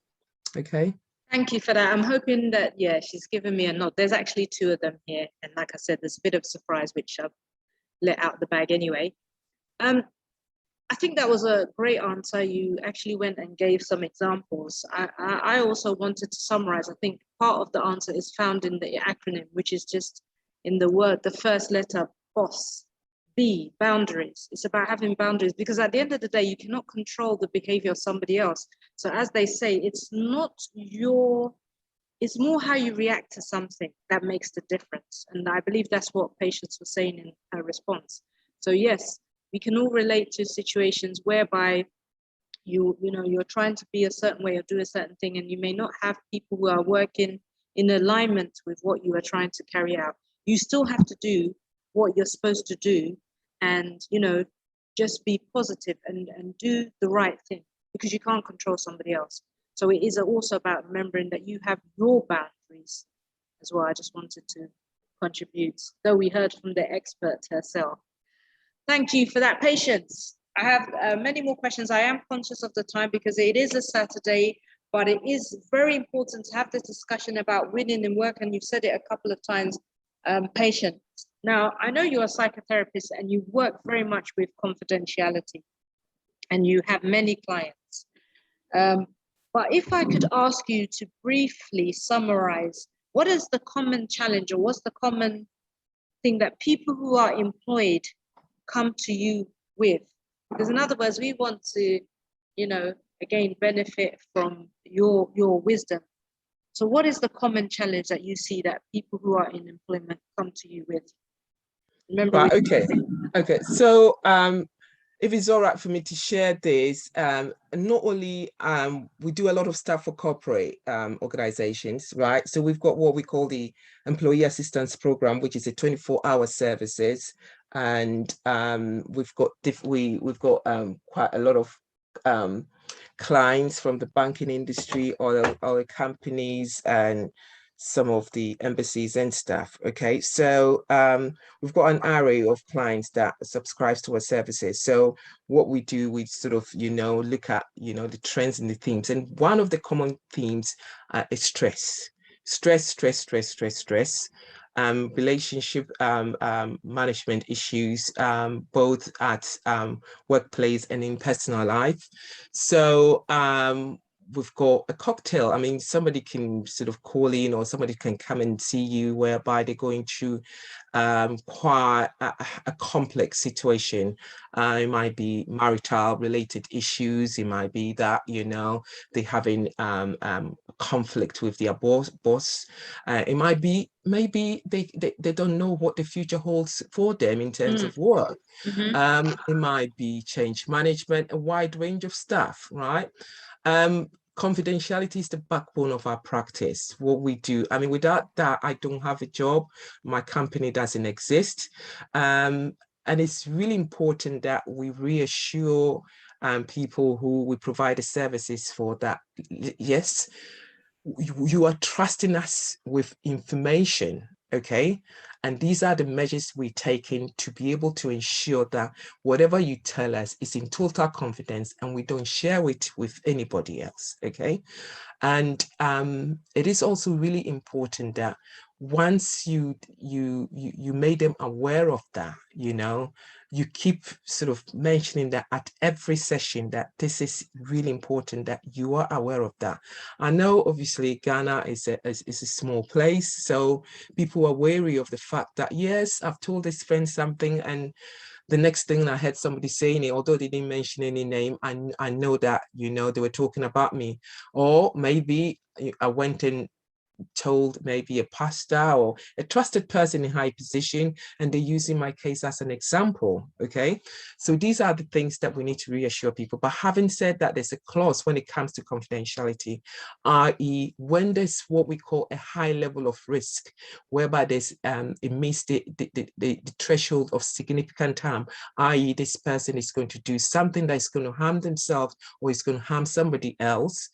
Okay. Thank you for that. I'm hoping that, yeah, she's given me a nod. There's actually two of them here. And like I said, there's a bit of surprise, which I've let out the bag anyway. I think that was a great answer. You actually went and gave some examples. I also wanted to summarize. I think part of the answer is found in the acronym, which is just in the word, the first letter, BOSS, B, boundaries. It's about having boundaries, because at the end of the day, you cannot control the behavior of somebody else. So as they say, it's more how you react to something that makes the difference. And I believe that's what Patience was saying in her response. So yes, we can all relate to situations whereby you're trying to be a certain way or do a certain thing, and you may not have people who are working in alignment with what you are trying to carry out. You still have to do what you're supposed to do, and just be positive and do the right thing, because you can't control somebody else. So it is also about remembering that you have your boundaries as well. I just wanted to contribute, though we heard from the expert herself. Thank you for that, Patience. I have many more questions. I am conscious of the time because it is a Saturday, but it is very important to have this discussion about winning in work. And you've said it a couple of times, Patience. Now, I know you're a psychotherapist and you work very much with confidentiality and you have many clients. But if I could ask you to briefly summarize, what is the common challenge, or what's the common thing that people who are employed come to you with? Because in other words, we want to, again, benefit from your wisdom. So what is the common challenge that you see that people who are in employment come to you with? Remember, right, okay. So if it's all right for me to share this, not only we do a lot of stuff for corporate organizations, right? So we've got what we call the Employee Assistance Program, which is a 24-hour services, and we've got quite a lot of clients from the banking industry, oil companies, and some of the embassies and stuff. Okay, so we've got an array of clients that subscribes to our services. So what we do, we sort of look at the trends and the themes, and one of the common themes is stress. relationship management issues, both at workplace and in personal life. So we've got a cocktail. I mean, somebody can sort of call in, or somebody can come and see you whereby they're going through quite a complex situation. It might be marital related issues. It might be that, you know, they're having conflict with their boss. It might be maybe they don't know what the future holds for them in terms of work. It might be change management, a wide range of stuff, right? Confidentiality is the backbone of our practice, what we do. I mean, without that, I don't have a job. My company doesn't exist. And it's really important that we reassure people who we provide the services for that, yes, you are trusting us with information, okay? And these are the measures we're taking to be able to ensure that whatever you tell us is in total confidence and we don't share it with anybody else, okay? And it is also really important that once you made them aware of that, you know, you keep sort of mentioning that at every session, that this is really important, that you are aware of that. I know obviously Ghana is a small place, so people are wary of the fact that, yes, I've told this friend something, and the next thing I heard somebody saying it, although they didn't mention any name, I know that, you know, they were talking about me. Or maybe I went and told maybe a pastor or a trusted person in high position, and they're using my case as an example, okay? So these are the things that we need to reassure people. But having said that, there's a clause when it comes to confidentiality, i.e. when there's what we call a high level of risk, whereby there's it meets the threshold of significant harm, i.e. this person is going to do something that is going to harm themselves or is going to harm somebody else,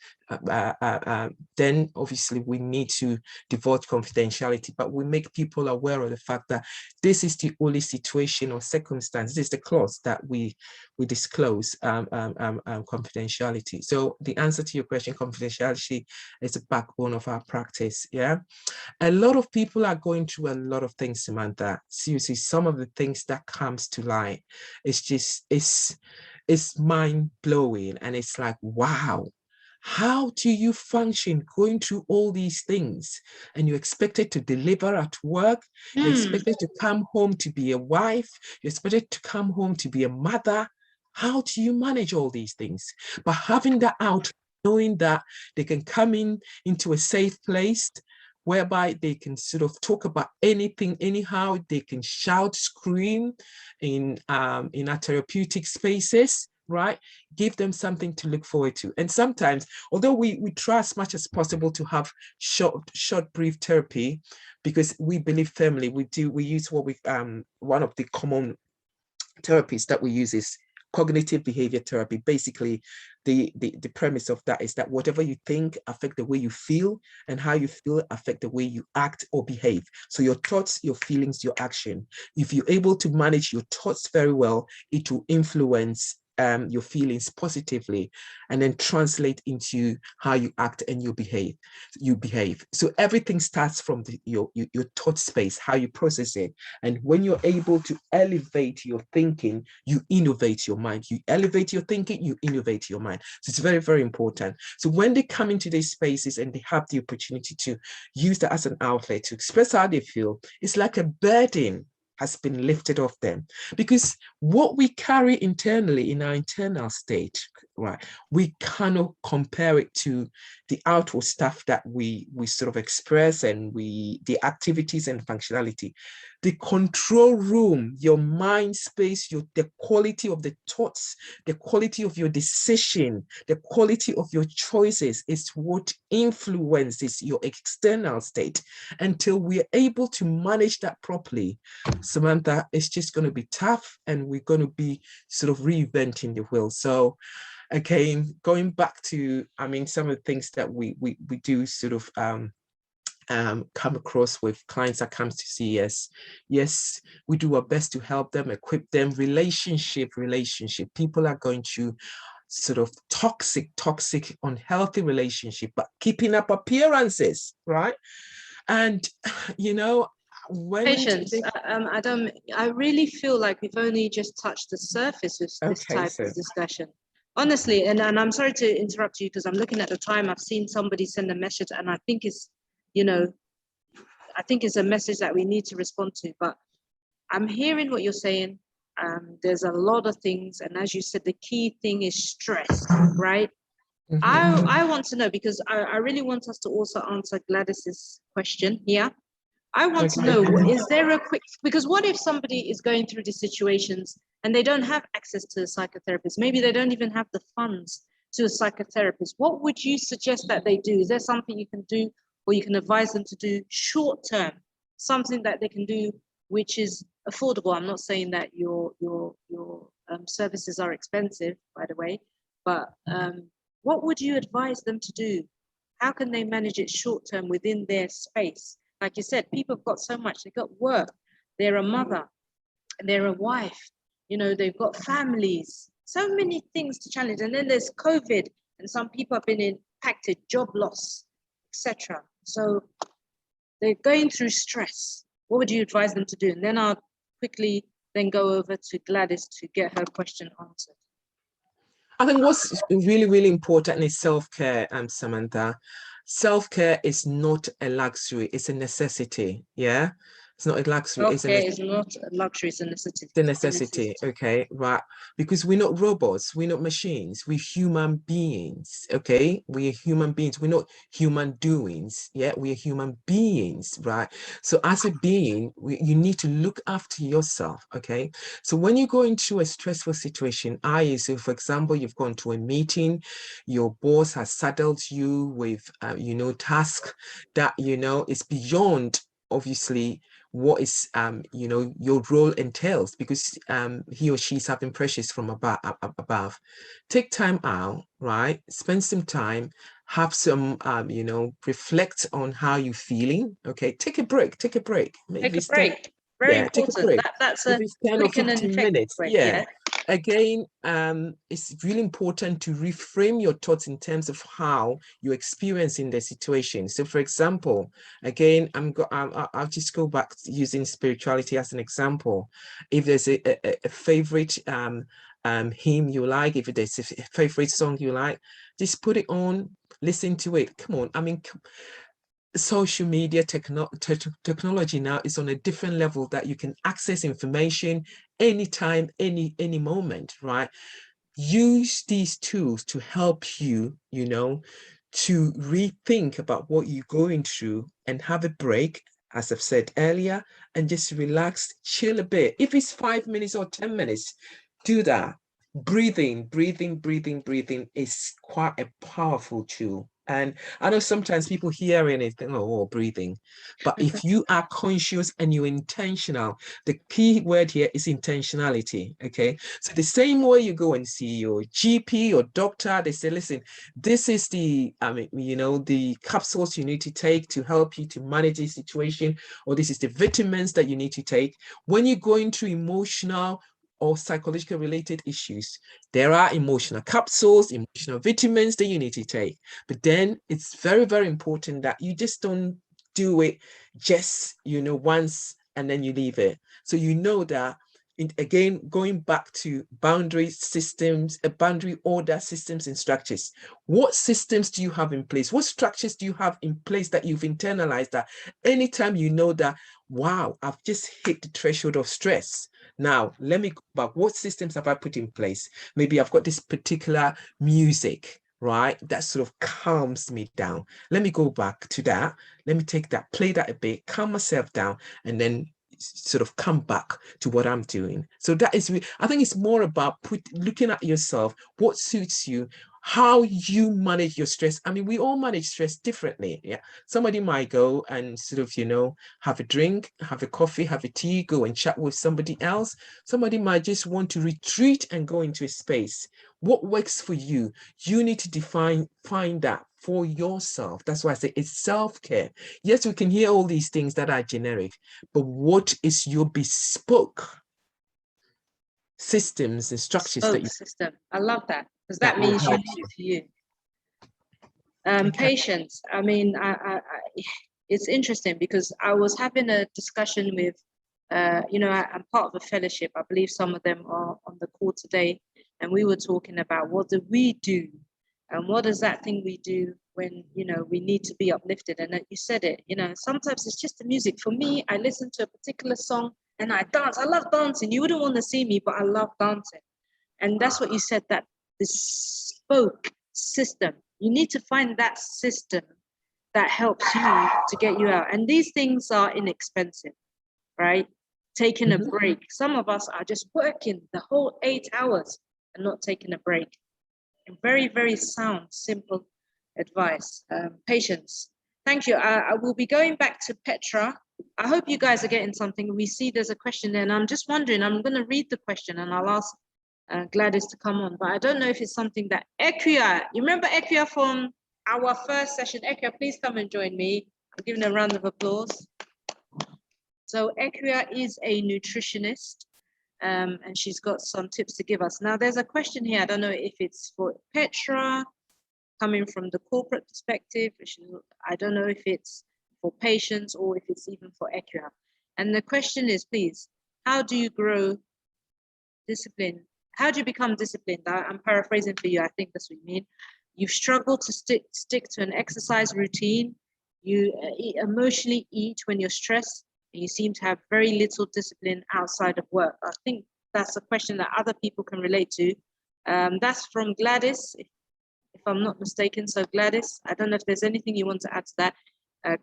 then obviously we need to divulge confidentiality, but we make people aware of the fact that this is the only situation or circumstance. This is the clause that we disclose confidentiality. So the answer to your question, confidentiality is the backbone of our practice. Yeah, a lot of people are going through a lot of things, Samantha. Seriously, some of the things that comes to light, it's just it's mind-blowing, and it's like, wow. How do you function going through all these things, and you're expected to deliver at work? You're expected to come home to be a wife. You're expected to come home to be a mother. How do you manage all these things? But having that out, knowing that they can come into a safe place whereby they can sort of talk about anything, anyhow, they can shout, scream in our therapeutic spaces, right? Give them something to look forward to. And sometimes, although we try as much as possible to have short, brief therapy, because we believe firmly, we use what we, one of the common therapies that we use is cognitive behavior therapy. Basically, the premise of that is that whatever you think affect the way you feel, and how you feel affect the way you act or behave. So your thoughts, your feelings, your action. If you're able to manage your thoughts very well, it will influence your feelings positively, and then translate into how you act and you behave. So everything starts from your thought space, how you process it. And when you're able to elevate your thinking, you innovate your mind. You elevate your thinking, you innovate your mind. So it's very, very important. So when they come into these spaces and they have the opportunity to use that as an outlet to express how they feel, it's like a burden has been lifted off them, because what we carry internally in our internal state, right, we cannot compare it to the outward stuff that we sort of express, and the activities and functionality. The control room, your mind space, the quality of the thoughts, the quality of your decision, the quality of your choices is what influences your external state. Until we're able to manage that properly, Samantha, it's just going to be tough, and we're going to be sort of reinventing the wheel. So again, going back to, I mean, some of the things that we do sort of come across with clients that comes to see us. Yes, we do our best to help them, equip them. Relationship. People are going to sort of toxic, unhealthy relationship, but keeping up appearances, right? And, you know, Where would you Patience. think- I really feel like we've only just touched the surface with this Okay, type so- of discussion. Honestly, and I'm sorry to interrupt you because I'm looking at the time. I've seen somebody send a message and I think it's, I think it's a message that we need to respond to, but I'm hearing what you're saying. There's a lot of things. And as you said, the key thing is stress, right? Mhm. I want to know, because I really want us to also answer Gladys's question here. I want to Okay. know, is there a quick, because what if somebody is going through these situations and they don't have access to a psychotherapist? Maybe they don't even have the funds to a psychotherapist. What would you suggest that they do? Is there something you can do or you can advise them to do short term, something that they can do which is affordable? I'm not saying that your services are expensive, by the way, but what would you advise them to do? How can they manage it short term within their space? Like you said, people have got so much. They've got work, they're a mother, they're a wife, they've got families, so many things to challenge. And then there's COVID, and some people have been impacted, job loss, etc. So they're going through stress. What would you advise them to do? And then I'll quickly then go over to Gladys to get her question answered. I think what's really, really important is self-care, Samantha. Self-care is not a luxury, it's a necessity. Yeah, it's not a luxury, it's a Okay, it's not a luxury, it's a necessity. the necessity. Okay, right, because we're not robots, we're not machines, we're human beings. Okay, we are human beings, we're not human doings. Yeah, we are human beings, right? So as a being, you need to look after yourself. Okay, so when you go into a stressful situation, so for example, you've gone to a meeting, your boss has saddled you with tasks that is beyond, obviously, what is your role entails, because he or she's having pressures from above. Take time out, right? Spend some time, have some reflect on how you're feeling. Okay, take a break. Take a break. Very important. Take a break. That's If a it's 10 or quick and 15 effective minutes. break, Yeah. Again, it's really important to reframe your thoughts in terms of how you're experiencing the situation. So, for example, again, I'll just go back to using spirituality as an example. If there's a favorite hymn you like, if there's a favorite song you like, just put it on, listen to it. Come on, I mean, social media technology now is on a different level that you can access information anytime, any moment, right? Use these tools to help you, to rethink about what you're going through and have a break, as I've said earlier, and just relax, chill a bit. If it's 5 minutes or 10 minutes, do that. Breathing is quite a powerful tool. And I know sometimes people hear anything, oh, breathing. But if you are conscious and you're intentional, the key word here is intentionality, okay? So the same way you go and see your GP or doctor, they say, listen, this is the capsules you need to take to help you to manage this situation, or this is the vitamins that you need to take. When you go into emotional or psychological related issues, there are emotional capsules, emotional vitamins that you need to take. But then it's very, very important that you just don't do it just, once and then you leave it. So that, again, going back to boundary systems, boundary order systems and structures. What systems do you have in place? What structures do you have in place that you've internalized that anytime you know that, wow, I've just hit the threshold of stress. Now, let me go back. What systems have I put in place? Maybe I've got this particular music, right? That sort of calms me down. Let me go back to that. Let me take that, play that a bit, calm myself down, and then sort of come back to what I'm doing. So that is, I think it's more about looking at yourself, what suits you, how you manage your stress. I mean, we all manage stress differently. Yeah. Somebody might go and sort of, have a drink, have a coffee, have a tea, go and chat with somebody else. Somebody might just want to retreat and go into a space. What works for you? You need to find that for yourself. That's why I say it's self-care. Yes, we can hear all these things that are generic, but what is your bespoke systems and structures that you system? I love that, because that means unique to you. Patience. I mean, it's interesting because I was having a discussion with, you know, I'm part of a fellowship. I believe some of them are on the call today. And we were talking about what do we do? And what is that thing we do when, you know, we need to be uplifted? And you said it, you know, sometimes it's just the music. For me, I listen to a particular song and I dance. I love dancing. You wouldn't want to see me, but I love dancing. And that's what you said, that the spoke system. You need to find that system that helps you to get you out. And these things are inexpensive, right? Taking a break. Some of us are just working the whole 8 hours and not taking a break. And very, very sound, simple advice. Patience. Thank you. I will be going back to Petra. I hope you guys are getting something. We see there's a question there, and I'm just wondering, I'm going to read the question and I'll ask Gladys to come on, but I don't know if it's something that Equia, you remember Equia from our first session? Equia, please come and join me. I'm giving a round of applause. So Equia is a nutritionist, and she's got some tips to give us. Now there's a question here. I don't know if it's for Petra, coming from the corporate perspective. I don't know if it's for patients or if it's even for Equia. And the question is, please, how do you grow discipline? How do you become disciplined? I'm paraphrasing for you. I think that's what you mean. You struggle to stick to an exercise routine. You emotionally eat when you're stressed, and you seem to have very little discipline outside of work. I think that's a question that other people can relate to. That's from Gladys, if I'm not mistaken. So Gladys, I don't know if there's anything you want to add to that.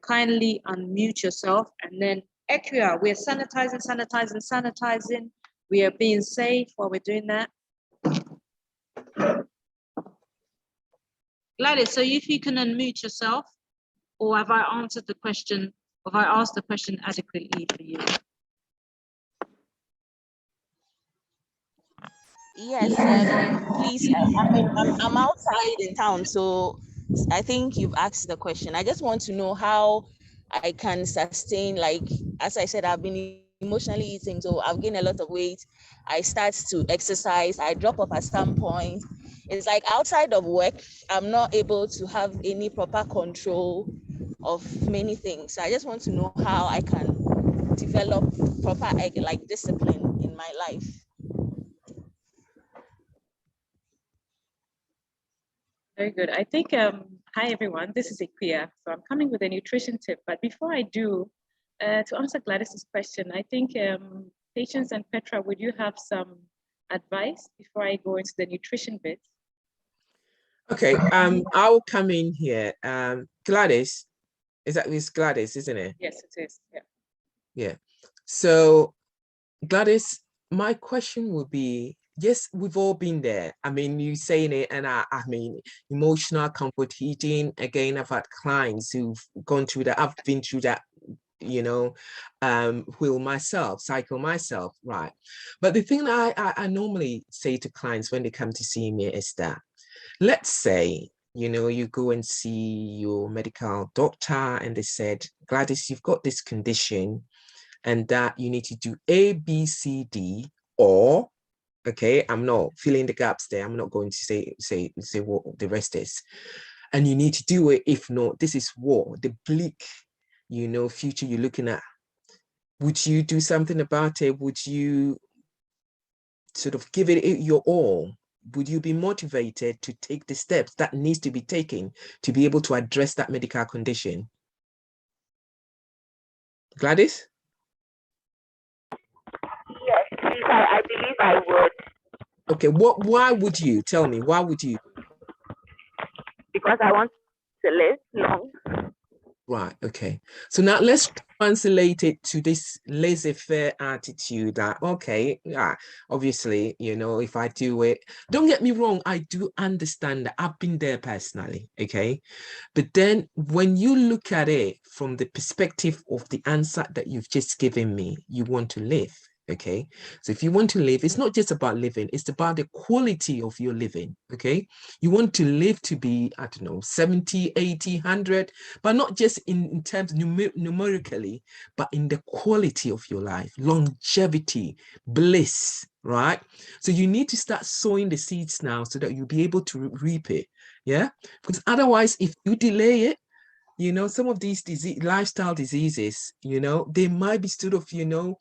Kindly unmute yourself. And then Equia, we're sanitizing. We are being safe while we're doing that. Gladys, so if you can unmute yourself, or have I answered the question, or have I asked the question adequately for you? Yes, please. I'm outside in town, so I think you've asked the question. I just want to know how I can sustain, like, as I said, I've been emotionally eating, so I've gained a lot of weight. I start to exercise, I drop off at some point. It's like outside of work, I'm not able to have any proper control of many things. So I just want to know how I can develop proper like discipline in my life. Very good. I think, hi everyone, this is Equia. So I'm coming with a nutrition tip, but before I do, to answer Gladys's question, I think Patience and Petra, would you have some advice before I go into the nutrition bit? Okay, I'll come in here. Gladys, it's Gladys, isn't it? Yes, it is. Yeah. Yeah. So Gladys, my question would be, yes, we've all been there. I mean, you saying it, and I mean, emotional comfort eating. Again, I've had clients who've gone through that. I've been through that, you know, cycle myself, right? But the thing that I normally say to clients when they come to see me is that, let's say, you know, you go and see your medical doctor and they said, Gladys, you've got this condition and that you need to do A, B, C, D, or, okay, I'm not filling the gaps there. I'm not going to say what the rest is. And you need to do it. If not, this is what the bleak, you know, future you're looking at. Would you do something about it? Would you sort of give it your all? Would you be motivated to take the steps that needs to be taken to be able to address that medical condition? Gladys? Yes, please, I believe I would. Okay, why would you? Tell me, why would you? Because I want to live long. Right, okay. So now let's translate it to this laissez-faire attitude that, okay, yeah, obviously, you know, if I do it, don't get me wrong, I do understand that. I've been there personally, okay? But then when you look at it from the perspective of the answer that you've just given me, you want to live, okay? So if you want to live, it's not just about living, it's about the quality of your living, okay? You want to live to be, I don't know, 70, 80, 100, but not just in terms numerically, but in the quality of your life, longevity, bliss, right? So you need to start sowing the seeds now so that you'll be able to reap it, yeah? Because otherwise, if you delay it, you know, some of these lifestyle diseases, you know, they might be sort of, you know,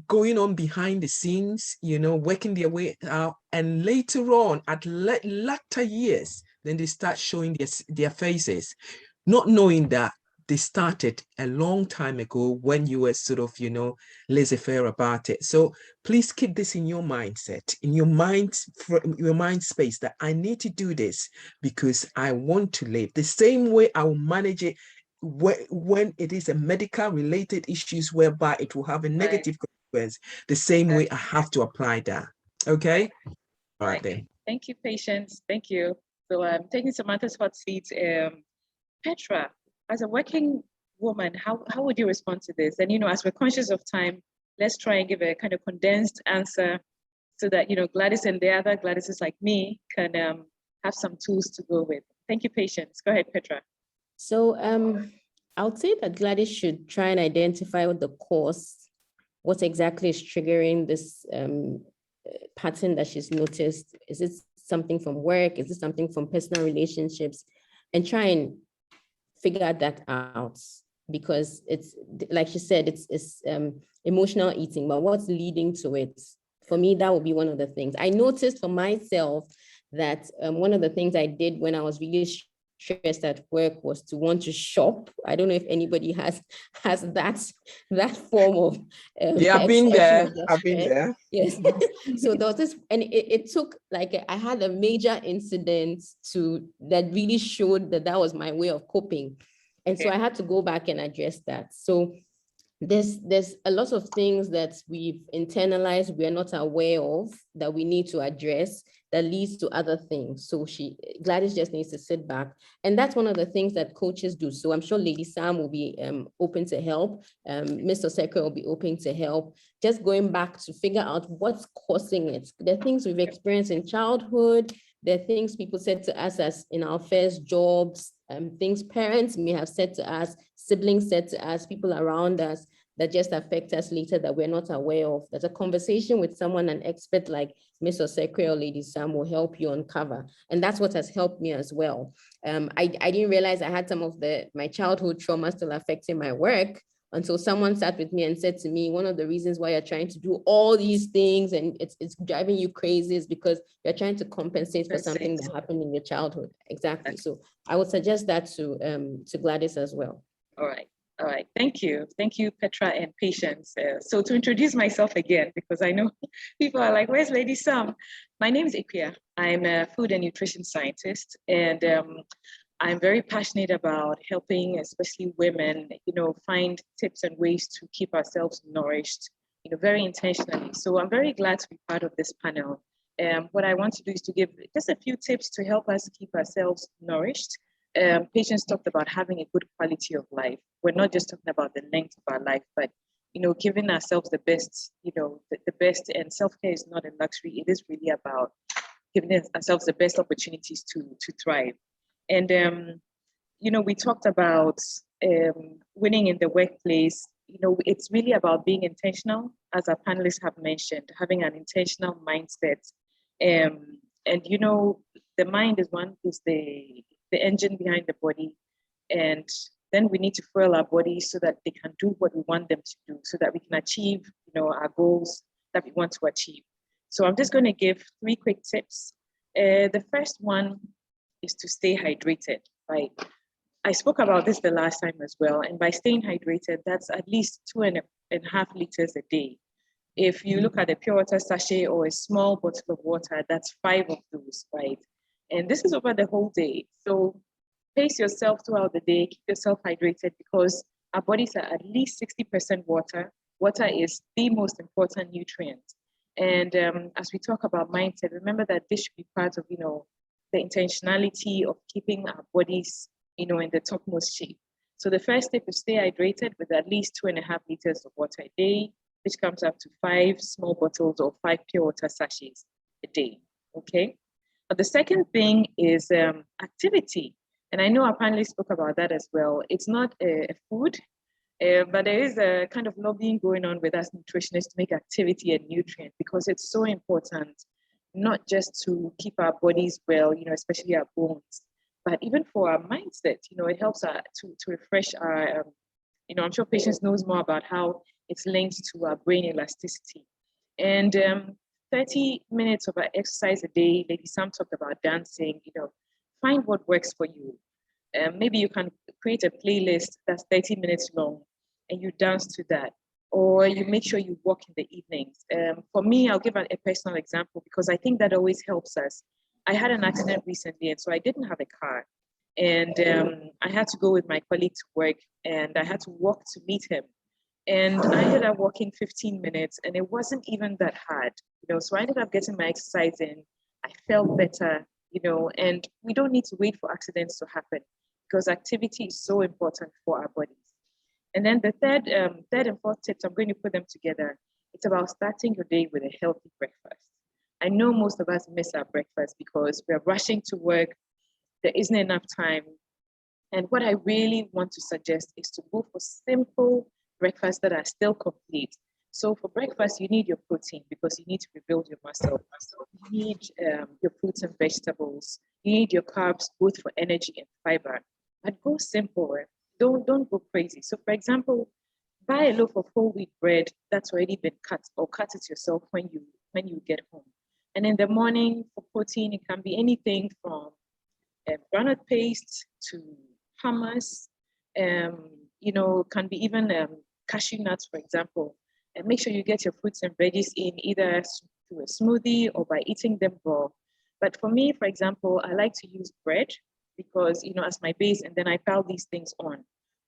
going on behind the scenes, you know, working their way out, and later on at latter years, then they start showing their faces, not knowing that they started a long time ago when you were sort of, you know, laissez-faire about it. So please keep this in your mindset, in your mind space, that I need to do this because I want to live. The same way I will manage it when it is a medical related issues whereby it will have a negative consequence, the same way I have to apply that. Okay. All right then. Thank you, Patience. Thank you. So I'm taking Samantha's hot seat. Petra, as a working woman, how would you respond to this? And, you know, as we're conscious of time, let's try and give a kind of condensed answer so that, you know, Gladys and the other Gladyses like me can have some tools to go with. Thank you, Patience. Go ahead, Petra. So I would say that Gladys should try and identify what the cause, what exactly is triggering this pattern that she's noticed. Is it something from work? Is it something from personal relationships? And try and figure that out, because it's like she said, it's emotional eating, but what's leading to it? For me, that would be one of the things. I noticed for myself that one of the things I did when I was really stressed at work was to want to shop. I don't know if anybody has that form of yeah, I've been there. I've been there. Yes. So there was this, and it took like I had a major incident that really showed that was my way of coping, and so I had to go back and address that. So there's a lot of things that we've internalized, we are not aware of, that we need to address, that leads to other things. So Gladys just needs to sit back. And that's one of the things that coaches do. So I'm sure Lady Sam will be open to help. Mr. Secretary will be open to help. Just going back to figure out what's causing it. There are things we've experienced in childhood. There are things people said to us as in our first jobs, things parents may have said to us, siblings said to us, people around us that just affect us later that we're not aware of. That a conversation with someone, an expert like Mr. Secretary or Lady Sam, will help you uncover. And that's what has helped me as well. I didn't realize I had some of my childhood trauma still affecting my work until someone sat with me and said to me, one of the reasons why you're trying to do all these things and it's driving you crazy is because you're trying to compensate for something that happened in your childhood. Exactly. So I would suggest that to Gladys as well. All right. Thank you, Petra and Patience. So to introduce myself again, because I know people are like, where's Lady Sam? My name is Ikea. I'm a food and nutrition scientist, and I'm very passionate about helping, especially women, you know, find tips and ways to keep ourselves nourished, you know, very intentionally. So I'm very glad to be part of this panel. What I want to do is to give just a few tips to help us keep ourselves nourished. Patients talked about having a good quality of life. We're not just talking about the length of our life, but, you know, giving ourselves the best, you know, the best. And self-care is not a luxury. It is really about giving ourselves the best opportunities to thrive. And, you know, we talked about winning in the workplace. You know, it's really about being intentional, as our panelists have mentioned, having an intentional mindset. And, you know, the mind is the engine behind the body. And then we need to fuel our bodies so that they can do what we want them to do, so that we can achieve, you know, our goals that we want to achieve. So I'm just going to give 3 quick tips. The first one is to stay hydrated, right? I spoke about this the last time as well. And by staying hydrated, that's at least 2.5 liters a day. If you look at a pure water sachet or a small bottle of water, that's 5 of those, right? And this is over the whole day. So pace yourself throughout the day, keep yourself hydrated, because our bodies are at least 60% water. Water is the most important nutrient. And as we talk about mindset, remember that this should be part of, you know, the intentionality of keeping our bodies, you know, in the topmost shape. So the first step is stay hydrated with at least 2.5 liters of water a day, which comes up to 5 small bottles or 5 pure water sachets a day, okay? But the second thing is activity. And I know our panelists spoke about that as well. It's not a food, but there is a kind of lobbying going on with us nutritionists to make activity a nutrient, because it's so important, not just to keep our bodies well, you know, especially our bones, but even for our mindset, it helps to refresh our, I'm sure patients knows more about how it's linked to our brain elasticity. And 30 minutes of exercise a day, Lady Sam talked about dancing, find what works for you. Maybe you can create a playlist that's 30 minutes long and you dance to that. Or you make sure you walk in the evenings. For me, I'll give a personal example because I think that always helps us. I had an accident recently, and so I didn't have a car. And I had to go with my colleague to work, and I had to walk to meet him. And I ended up walking 15 minutes, and it wasn't even that hard, so I ended up getting my exercise in. I felt better, and we don't need to wait for accidents to happen because activity is so important for our bodies. And then the third and fourth tips, I'm going to put them together. It's about starting your day with a healthy breakfast. I know most of us miss our breakfast because we're rushing to work. There isn't enough time. And what I really want to suggest is to go for simple breakfasts that are still complete. So for breakfast, you need your protein because you need to rebuild your muscle. You need your fruits and vegetables. You need your carbs, both for energy and fiber. But go simple. Don't go crazy. So for example, buy a loaf of whole wheat bread that's already been cut, or cut it yourself when you get home. And in the morning for protein, it can be anything from granite paste to hummus, can be even cashew nuts, for example. And make sure you get your fruits and veggies in either through a smoothie or by eating them raw. But for me, for example, I like to use bread because, as my base, and then I pile these things on.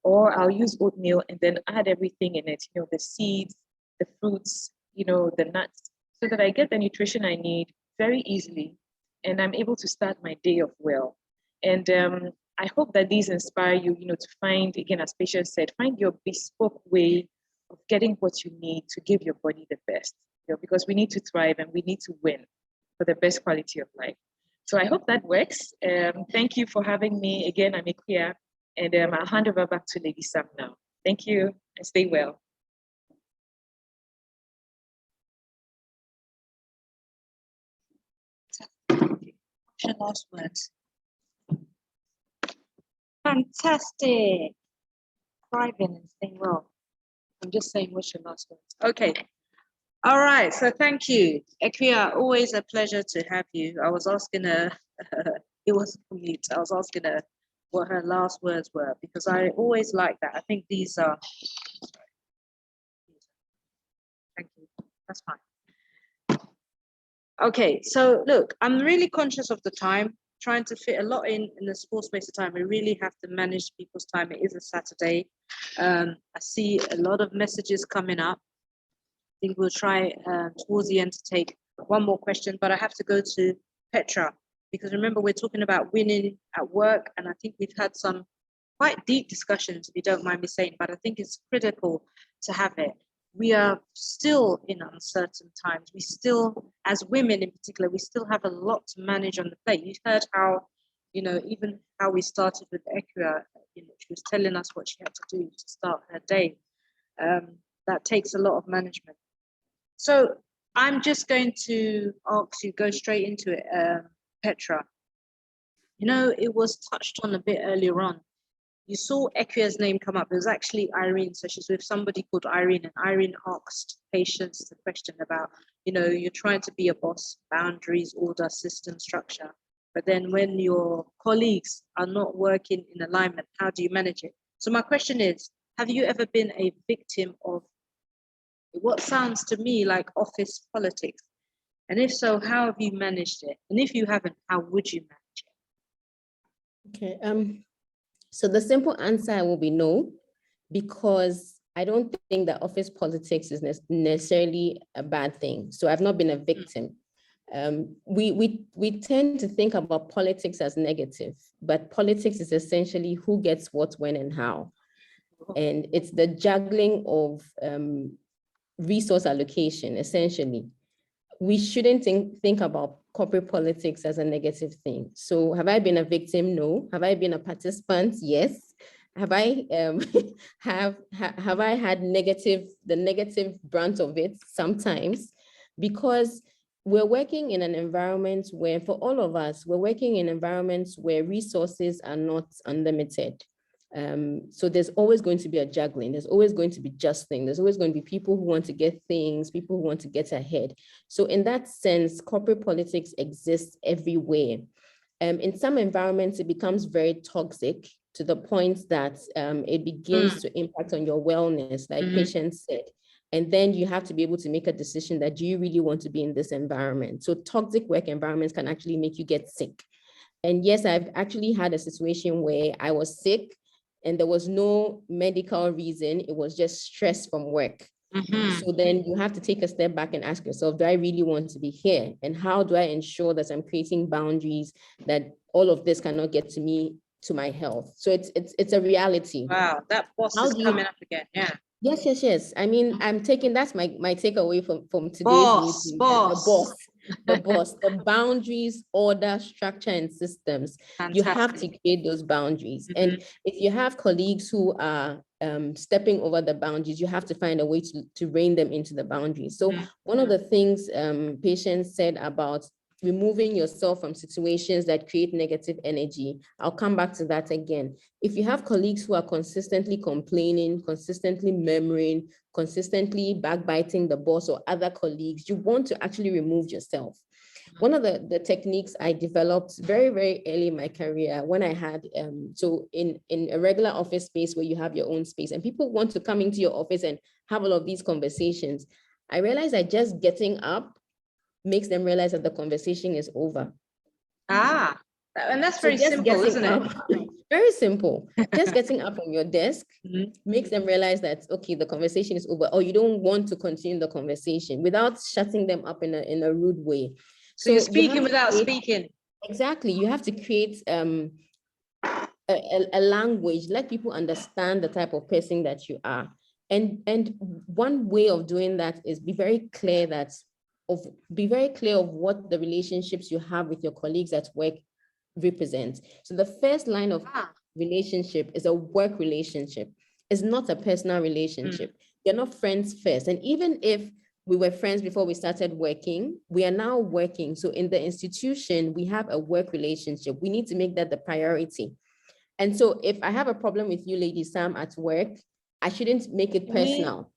Or I'll use oatmeal and then add everything in it, the seeds, the fruits, the nuts, so that I get the nutrition I need very easily and I'm able to start my day off well. And I hope that these inspire you, to find, again, as Patience said, find your bespoke way of getting what you need to give your body the best, because we need to thrive and we need to win for the best quality of life. So I hope that works. Thank you for having me. Again, I'm Ikea, and I'll hand over back to Lady Sam now. Thank you and stay well. What's your last words? Fantastic. Thriving and staying well. I'm just saying, what's your last words? Okay. All right. So thank you. Ekia, always a pleasure to have you. I was asking her, it was complete. I was asking her what her last words were because I always like that. I think these are, thank you. That's fine. Okay. So look, I'm really conscious of the time. Trying to fit a lot in the small space of time. We really have to manage people's time. It is a Saturday. I see a lot of messages coming up. I think we'll try towards the end to take one more question, but I have to go to Petra because remember we're talking about winning at work, and I think we've had some quite deep discussions, if you don't mind me saying, but I think it's critical to have it. We are still in uncertain times. We still, as women in particular, we still have a lot to manage on the plate. You've heard how, even how we started with Ekia, she was telling us what she had to do to start her day. That takes a lot of management. So I'm just going to ask you, go straight into it, Petra. It was touched on a bit earlier on. You saw Ekia's name come up. It was actually Irene. So she's with somebody called Irene, and Irene asked patients the question about, you're trying to be a boss, boundaries, order, system, structure. But then when your colleagues are not working in alignment, how do you manage it? So my question is, have you ever been a victim of what sounds to me like office politics? And if so, how have you managed it? And if you haven't, how would you manage it? Okay. So the simple answer will be no, because I don't think that office politics is necessarily a bad thing. So I've not been a victim. We tend to think about politics as negative, but politics is essentially who gets what, when, and how. And it's the juggling of resource allocation, essentially. We shouldn't think about corporate politics as a negative thing. So have I been a victim? No. Have I been a participant? Yes. Have I have I had the negative brunt of it sometimes? Because we're working in an environment where, for all of us, we're working in environments where resources are not unlimited. So there's always going to be a juggling. There's always going to be justing. There's always going to be people who want to get things, people who want to get ahead. So in that sense, corporate politics exists everywhere. In some environments, it becomes very toxic to the point that it begins to impact on your wellness, like Patience said. And then you have to be able to make a decision that, do you really want to be in this environment? So toxic work environments can actually make you get sick. And yes, I've actually had a situation where I was sick and there was no medical reason. It was just stress from work. So then you have to take a step back and ask yourself, do I really want to be here? And how do I ensure that I'm creating boundaries, that all of this cannot get to me, to my health? So it's a reality. Wow, that boss is coming up again. Yeah. Yes. I mean, I'm taking, that's my takeaway from today's meeting. The boss, the boundaries, order, structure, and systems. Fantastic. You have to create those boundaries. And if you have colleagues who are stepping over the boundaries, you have to find a way to rein them into the boundaries. So one of the things Patience said about removing yourself from situations that create negative energy, I'll come back to that again. If you have colleagues who are consistently complaining, consistently murmuring, consistently backbiting the boss or other colleagues, you want to actually remove yourself. One of the techniques I developed very, very early in my career, when I had, so in a regular office space where you have your own space and people want to come into your office and have all of these conversations, I realized that just getting up makes them realize that the conversation is over. And that's very simple, isn't it? Very simple. Just getting up from your desk makes them realize that, okay, the conversation is over, or you don't want to continue the conversation without shutting them up in a rude way. So you're speaking without speaking. Exactly. You have to create a language, let people understand the type of person that you are. And one way of doing that is be very clear of what the relationships you have with your colleagues at work represent. So the first line of relationship is a work relationship. It's not a personal relationship. You're not friends first. And even if we were friends before we started working, we are now working. So in the institution, we have a work relationship. We need to make that the priority. And so if I have a problem with you, Lady Sam, at work, I shouldn't make it personal.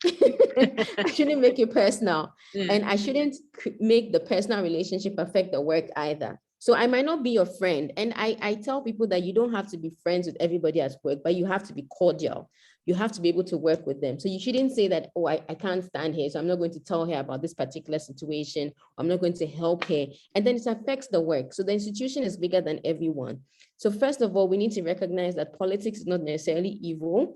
I shouldn't make it personal. And I shouldn't make the personal relationship affect the work either. So I might not be your friend. And I tell people that you don't have to be friends with everybody at work, but you have to be cordial. You have to be able to work with them. So you shouldn't say that, oh, I can't stand here, so I'm not going to tell her about this particular situation. I'm not going to help her. And then it affects the work. So the institution is bigger than everyone. So first of all, we need to recognize that politics is not necessarily evil,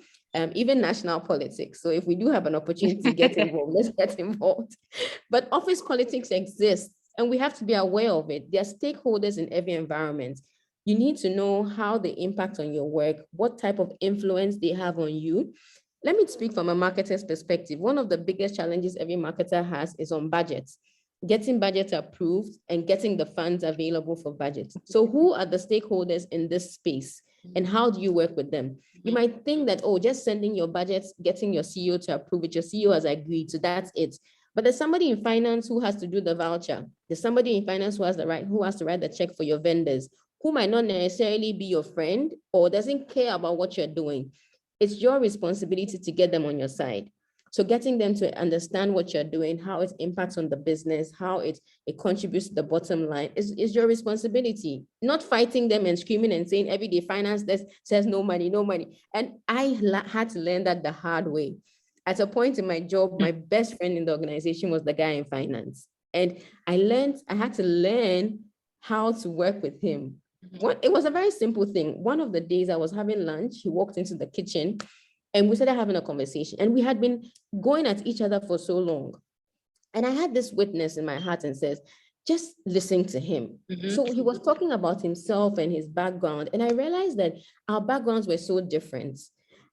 even national politics. So if we do have an opportunity to get involved, let's get involved. But office politics exists, and we have to be aware of it. There are stakeholders in every environment. You need to know how they impact on your work, what type of influence they have on you. Let me speak from a marketer's perspective. One of the biggest challenges every marketer has is on budgets, getting budgets approved and getting the funds available for budgets. So who are the stakeholders in this space and how do you work with them? You might think that, oh, just sending your budgets, getting your CEO to approve it, your CEO has agreed, so that's it. But there's somebody in finance who has to do the voucher. There's somebody in finance who has to write the check for your vendors, who might not necessarily be your friend or doesn't care about what you're doing. It's your responsibility to get them on your side. So getting them to understand what you're doing, how it impacts on the business, how it contributes to the bottom line is your responsibility. Not fighting them and screaming and saying every day finance desk says no money, no money. And I had to learn that the hard way. At a point in my job, my best friend in the organization was the guy in finance. And I had to learn how to work with him. It was a very simple thing. One of the days I was having lunch, he walked into the kitchen and we started having a conversation, and we had been going at each other for so long. And I had this witness in my heart and says, just listen to him. So he was talking about himself and his background. And I realized that our backgrounds were so different.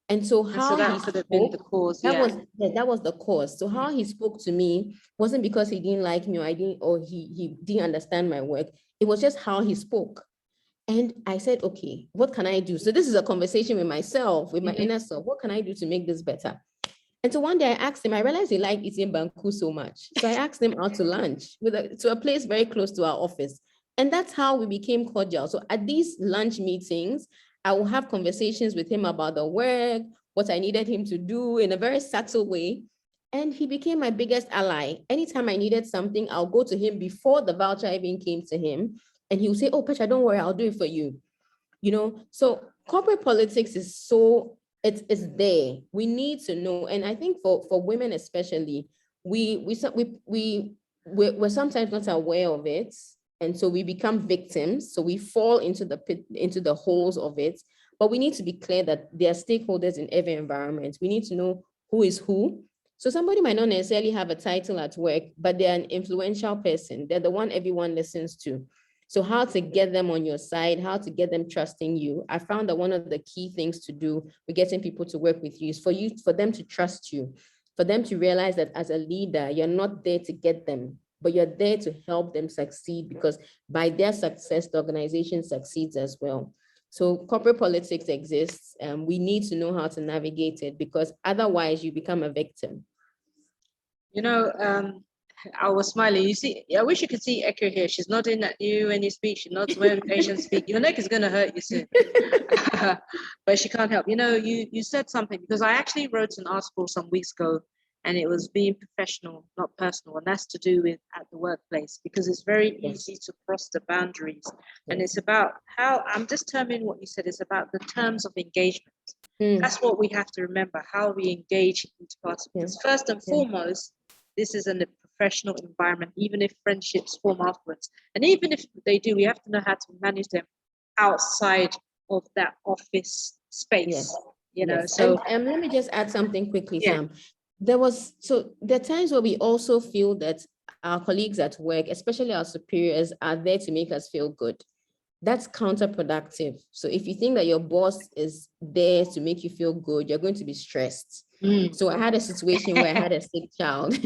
And so how that could have been the cause. That was the cause. So how he spoke to me wasn't because he didn't like me or he didn't understand my work. It was just how he spoke. And I said, okay, what can I do? So this is a conversation with myself, with my inner self. What can I do to make this better? And so one day I asked him, I realized he liked eating banku so much. So I asked him out to lunch to a place very close to our office. And that's how we became cordial. So at these lunch meetings, I will have conversations with him about the work, what I needed him to do in a very subtle way. And he became my biggest ally. Anytime I needed something, I'll go to him before the voucher even came to him. And he will say, oh, Petra, don't worry, I'll do it for you. You know, so corporate politics is so, it's there. We need to know. And I think for women especially, we're sometimes not aware of it. And so we become victims. So we fall into the pit, into the holes of it. But we need to be clear that there are stakeholders in every environment. We need to know who is who. So somebody might not necessarily have a title at work, but they're an influential person. They're the one everyone listens to. So how to get them on your side, how to get them trusting you. I found that one of the key things to do with getting people to work with you is for them to trust you, for them to realize that as a leader, you're not there to get them, but you're there to help them succeed, because by their success, the organization succeeds as well. So corporate politics exists, and we need to know how to navigate it, because otherwise you become a victim. You know, I was smiling. You see, I wish you could see Echo here. She's nodding at you when you speak. She nods when patients speak. Your neck is going to hurt you soon. But she can't help. You know, you said something, because I actually wrote an article some weeks ago, and it was being professional, not personal. And that's to do with at the workplace, because it's very easy to cross the boundaries. And it's about how, I'm just terming what you said, it's about the terms of engagement. That's what we have to remember, how we engage into participants. First and foremost, this is in a professional environment, even if friendships form afterwards. And even if they do, we have to know how to manage them outside of that office space. You know, so and let me just add something quickly, Sam. There are times where we also feel that our colleagues at work, especially our superiors, are there to make us feel good. That's counterproductive. So if you think that your boss is there to make you feel good, you're going to be stressed. So I had a situation where I had a sick child.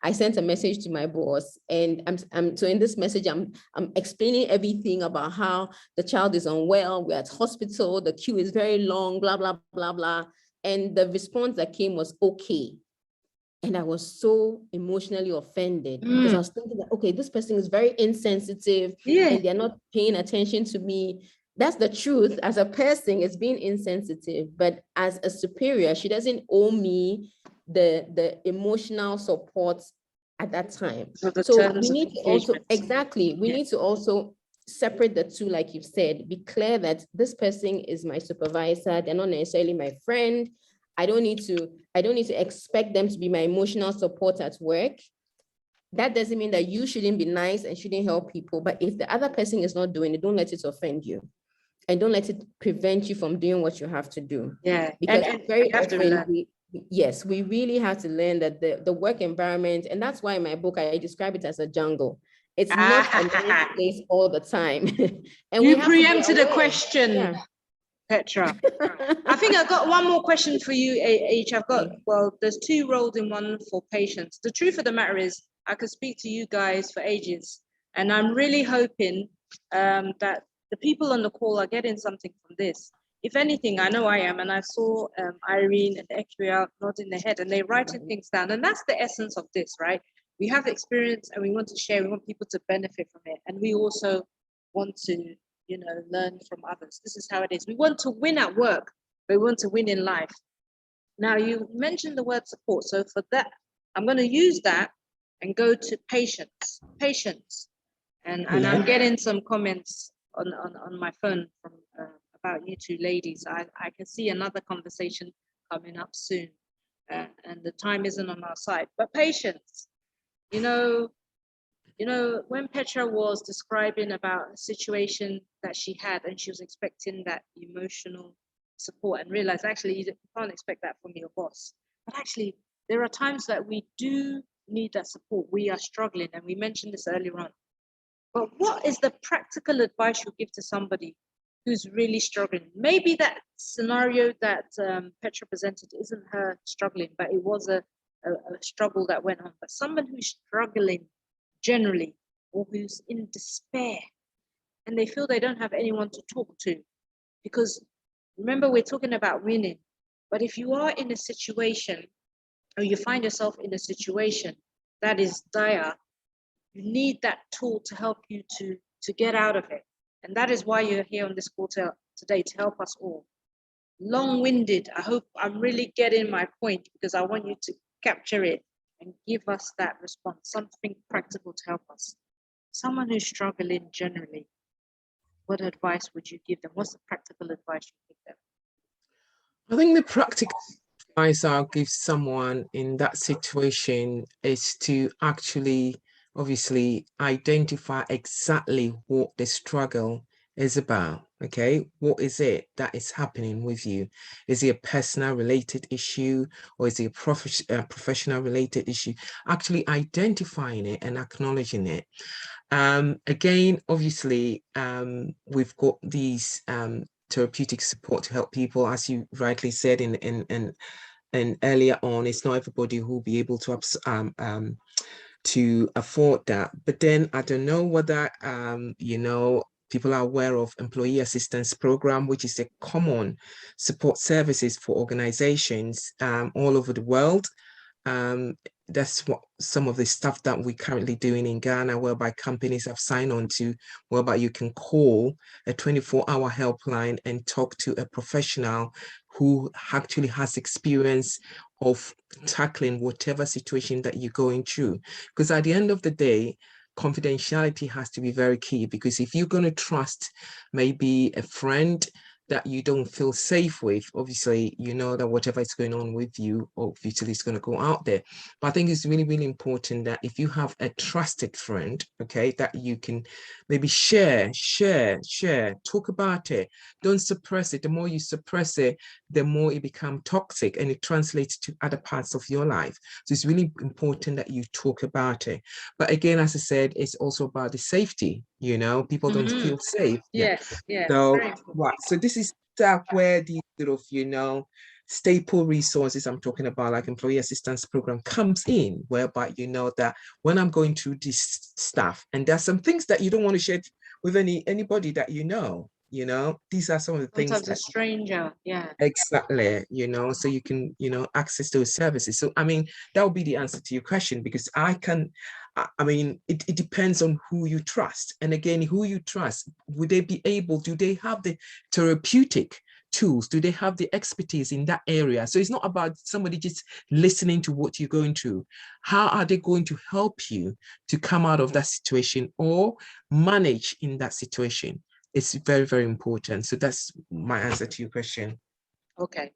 I sent a message to my boss, and so in this message, I'm explaining everything about how the child is unwell. We're at hospital. The queue is very long, blah, blah, blah, blah. And the response that came was okay. And I was so emotionally offended, because I was thinking that, okay, this person is very insensitive and they're not paying attention to me. That's the truth. As a person, it's being insensitive, but as a superior, she doesn't owe me the emotional support at that time. So we need to also, we need to also separate the two, like you've said, be clear that this person is my supervisor. They're not necessarily my friend. I don't need to expect them to be my emotional support at work. That doesn't mean that you shouldn't be nice and shouldn't help people. But if the other person is not doing it, don't let it offend you. And don't let it prevent you from doing what you have to do. Yeah. Because very often, we really have to learn that the work environment, and that's why in my book, I describe it as a jungle. It's not a nice place all the time. And you preempted a question. Petra. I think I've got one more question for you, H. Well, there's two roles in one for patients. The truth of the matter is, I could speak to you guys for ages, and I'm really hoping that the people on the call are getting something from this. If anything, I know I am, and I saw Irene and Equia nodding their head, and they're writing things down, and that's the essence of this, right? We have experience, and we want to share. We want people to benefit from it, and we also want to, you know, learn from others. This is how it is. We want to win at work, but we want to win in life. Now, you mentioned the word support. So for that, I'm going to use that and go to patience. And I'm getting some comments on my phone from about you two ladies. I can see another conversation coming up soon, and the time isn't on our side. But patience, you know, when Petra was describing about a situation that she had, and she was expecting that emotional support, and realized actually you can't expect that from your boss. But actually, there are times that we do need that support. We are struggling, and we mentioned this earlier on. But what is the practical advice you give to somebody who's really struggling? Maybe that scenario that Petra presented isn't her struggling, but it was a struggle that went on. But someone who's struggling generally, or who's in despair, and they feel they don't have anyone to talk to, because remember, we're talking about winning. But if you are in a situation or you find yourself in a situation that is dire, you need that tool to help you to get out of it. And that is why you're here on this call today, to help us all. Long-winded, I hope I'm really getting my point, because I want you to capture it and give us that response, something practical to help us. Someone who's struggling generally, what advice would you give them? What's the practical advice you give them? I think the practical advice I'll give someone in that situation is to actually, obviously, identify exactly what the struggle is about. Okay, what is it that is happening with you? Is it a personal related issue, or is it a professional related issue? Actually identifying it and acknowledging it. Again, obviously, we've got these therapeutic support to help people, as you rightly said in earlier on. It's not everybody who will be able to afford that. But then I don't know whether you know, people are aware of Employee Assistance Program, which is a common support services for organizations all over the world. That's what some of the stuff that we're currently doing in Ghana, whereby companies have signed on to, whereby you can call a 24-hour helpline and talk to a professional who actually has experience of tackling whatever situation that you're going through. Because at the end of the day, confidentiality has to be very key, because if you're going to trust maybe a friend that you don't feel safe with, obviously, you know that whatever is going on with you, obviously it's going to go out there. But I think it's really, really important that if you have a trusted friend, okay, that you can maybe share, talk about it. Don't suppress it. The more you suppress it, the more it becomes toxic, and it translates to other parts of your life. So it's really important that you talk about it. But again, as I said, it's also about the safety. You know, people don't feel safe. Yes, yeah. So, right. So this is where these sort of, you know, staple resources I'm talking about, like Employee Assistance Program, comes in, whereby you know that when I'm going through this stuff, and there's some things that you don't want to share with anybody that you know, these are some of the things. Sometimes a stranger, yeah. Exactly, you know, so you can, you know, access those services. So, I mean, that would be the answer to your question, because I mean, it depends on who you trust. And again, who you trust, would they be able, do they have the therapeutic tools? Do they have the expertise in that area? So it's not about somebody just listening to what you're going through. How are they going to help you to come out of that situation or manage in that situation? It's very, very important. So that's my answer to your question. Okay.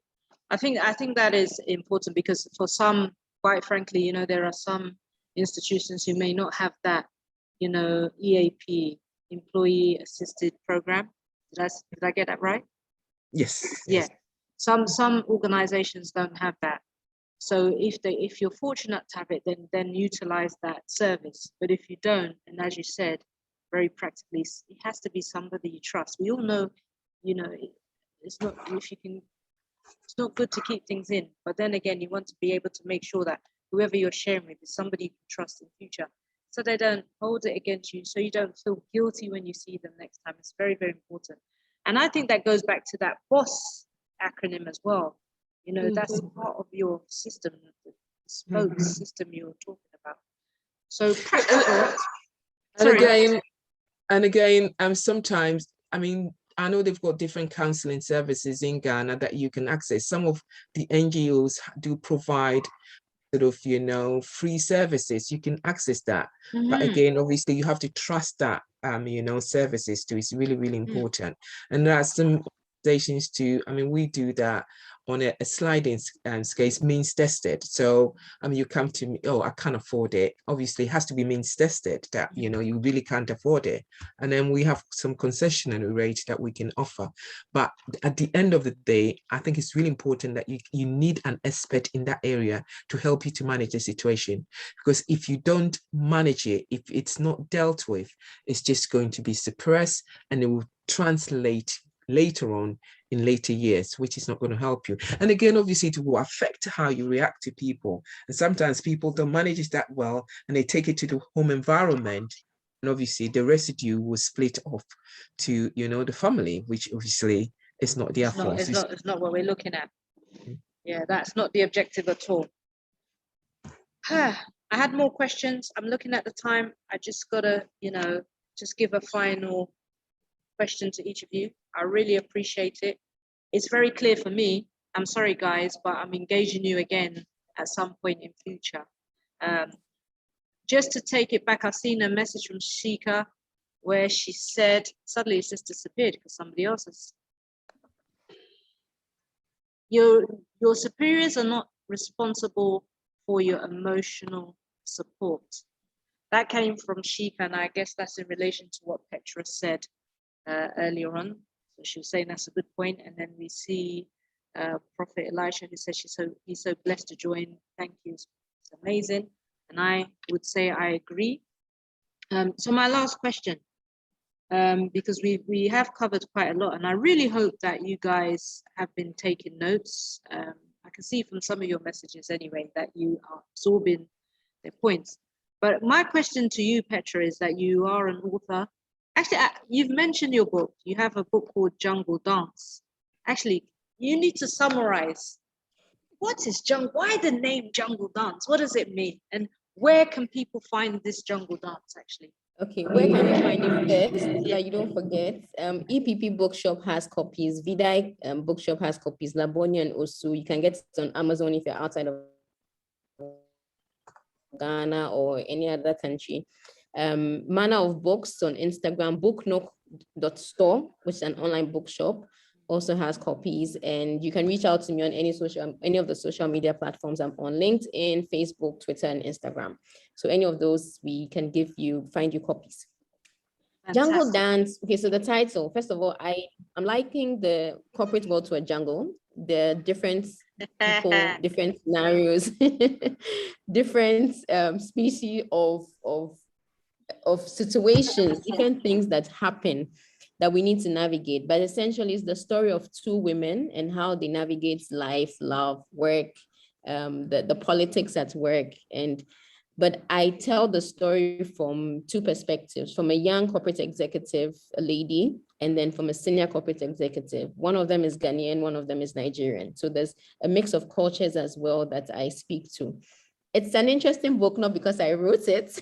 I think that is important, because for some, quite frankly, you know, there are some institutions who may not have that, you know, EAP, Employee Assisted Program. Did I get that right? Yes. Yeah. Some organizations don't have that. So if you're fortunate to have it, then utilize that service. But if you don't, and as you said, very practically, it has to be somebody you trust. We all know, you know, it's not good to keep things in, but then again, you want to be able to make sure that whoever you're sharing with is somebody you can trust in future, so they don't hold it against you, so you don't feel guilty when you see them next time. It's very, very important. And I think that goes back to that BOSS acronym as well. You know, that's part of your system, the spoke system you were talking about. So practical. And again, sometimes, I mean, I know they've got different counseling services in Ghana that you can access. Some of the NGOs do provide sort of, you know, free services. You can access that. But again, obviously, you have to trust that, you know, services too. It's really, really important. And there are some organizations too. I mean, we do that on a sliding scale, means tested. So, I mean, you come to me, oh, I can't afford it. Obviously, it has to be means tested that, you know, you really can't afford it. And then we have some concessionary rates that we can offer. But at the end of the day, I think it's really important that you need an expert in that area to help you to manage the situation. Because if you don't manage it, if it's not dealt with, it's just going to be suppressed, and it will translate later on in later years, which is not going to help you. And again, obviously, it will affect how you react to people. And sometimes people don't manage it that well, and they take it to the home environment. And obviously, the residue will split off to, you know, the family, which obviously is not their fault. It's not what we're looking at. Yeah, that's not the objective at all. I had more questions. I'm looking at the time. I just gotta, just give a final question to each of you. I really appreciate it. It's very clear for me. I'm sorry, guys, but I'm engaging you again at some point in future. Just to take it back, I've seen a message from Shika where she said, suddenly it's just disappeared because somebody else has. Your superiors are not responsible for your emotional support. That came from Shika, and I guess that's in relation to what Petra said earlier on. So she was saying that's a good point. And then we see Prophet Elisha, who says he's so blessed to join. Thank you, it's amazing. And I would say I agree. So my last question, because we have covered quite a lot, and I really hope that you guys have been taking notes. I can see from some of your messages anyway that you are absorbing their points. But my question to you, Petra, is that you are an author. Actually, you've mentioned your book. You have a book called Jungle Dance. Actually, you need to summarize. What is jungle? Why the name Jungle Dance? What does it mean? And where can people find this Jungle Dance, actually? Okay, where can you find it first so that you don't forget? EPP Bookshop has copies. Vidai Bookshop has copies. Labonia and Osu. You can get it on Amazon if you're outside of Ghana or any other country. Manner of Books on Instagram, booknook.store, which is an online bookshop, also has copies. And you can reach out to me on any of the social media platforms. I'm on LinkedIn, Facebook, Twitter, and Instagram. So any of those, we can find you copies. Fantastic. Jungle Dance. Okay, so the title, first of all, I'm liking the corporate world to a jungle. The different people, different scenarios, different species of situations, different things that happen that we need to navigate. But essentially, it's the story of two women and how they navigate life, love, work, the politics at work. But I tell the story from two perspectives, from a young corporate executive, a lady, and then from a senior corporate executive. One of them is Ghanaian, one of them is Nigerian. So there's a mix of cultures as well that I speak to. It's an interesting book, not because I wrote it,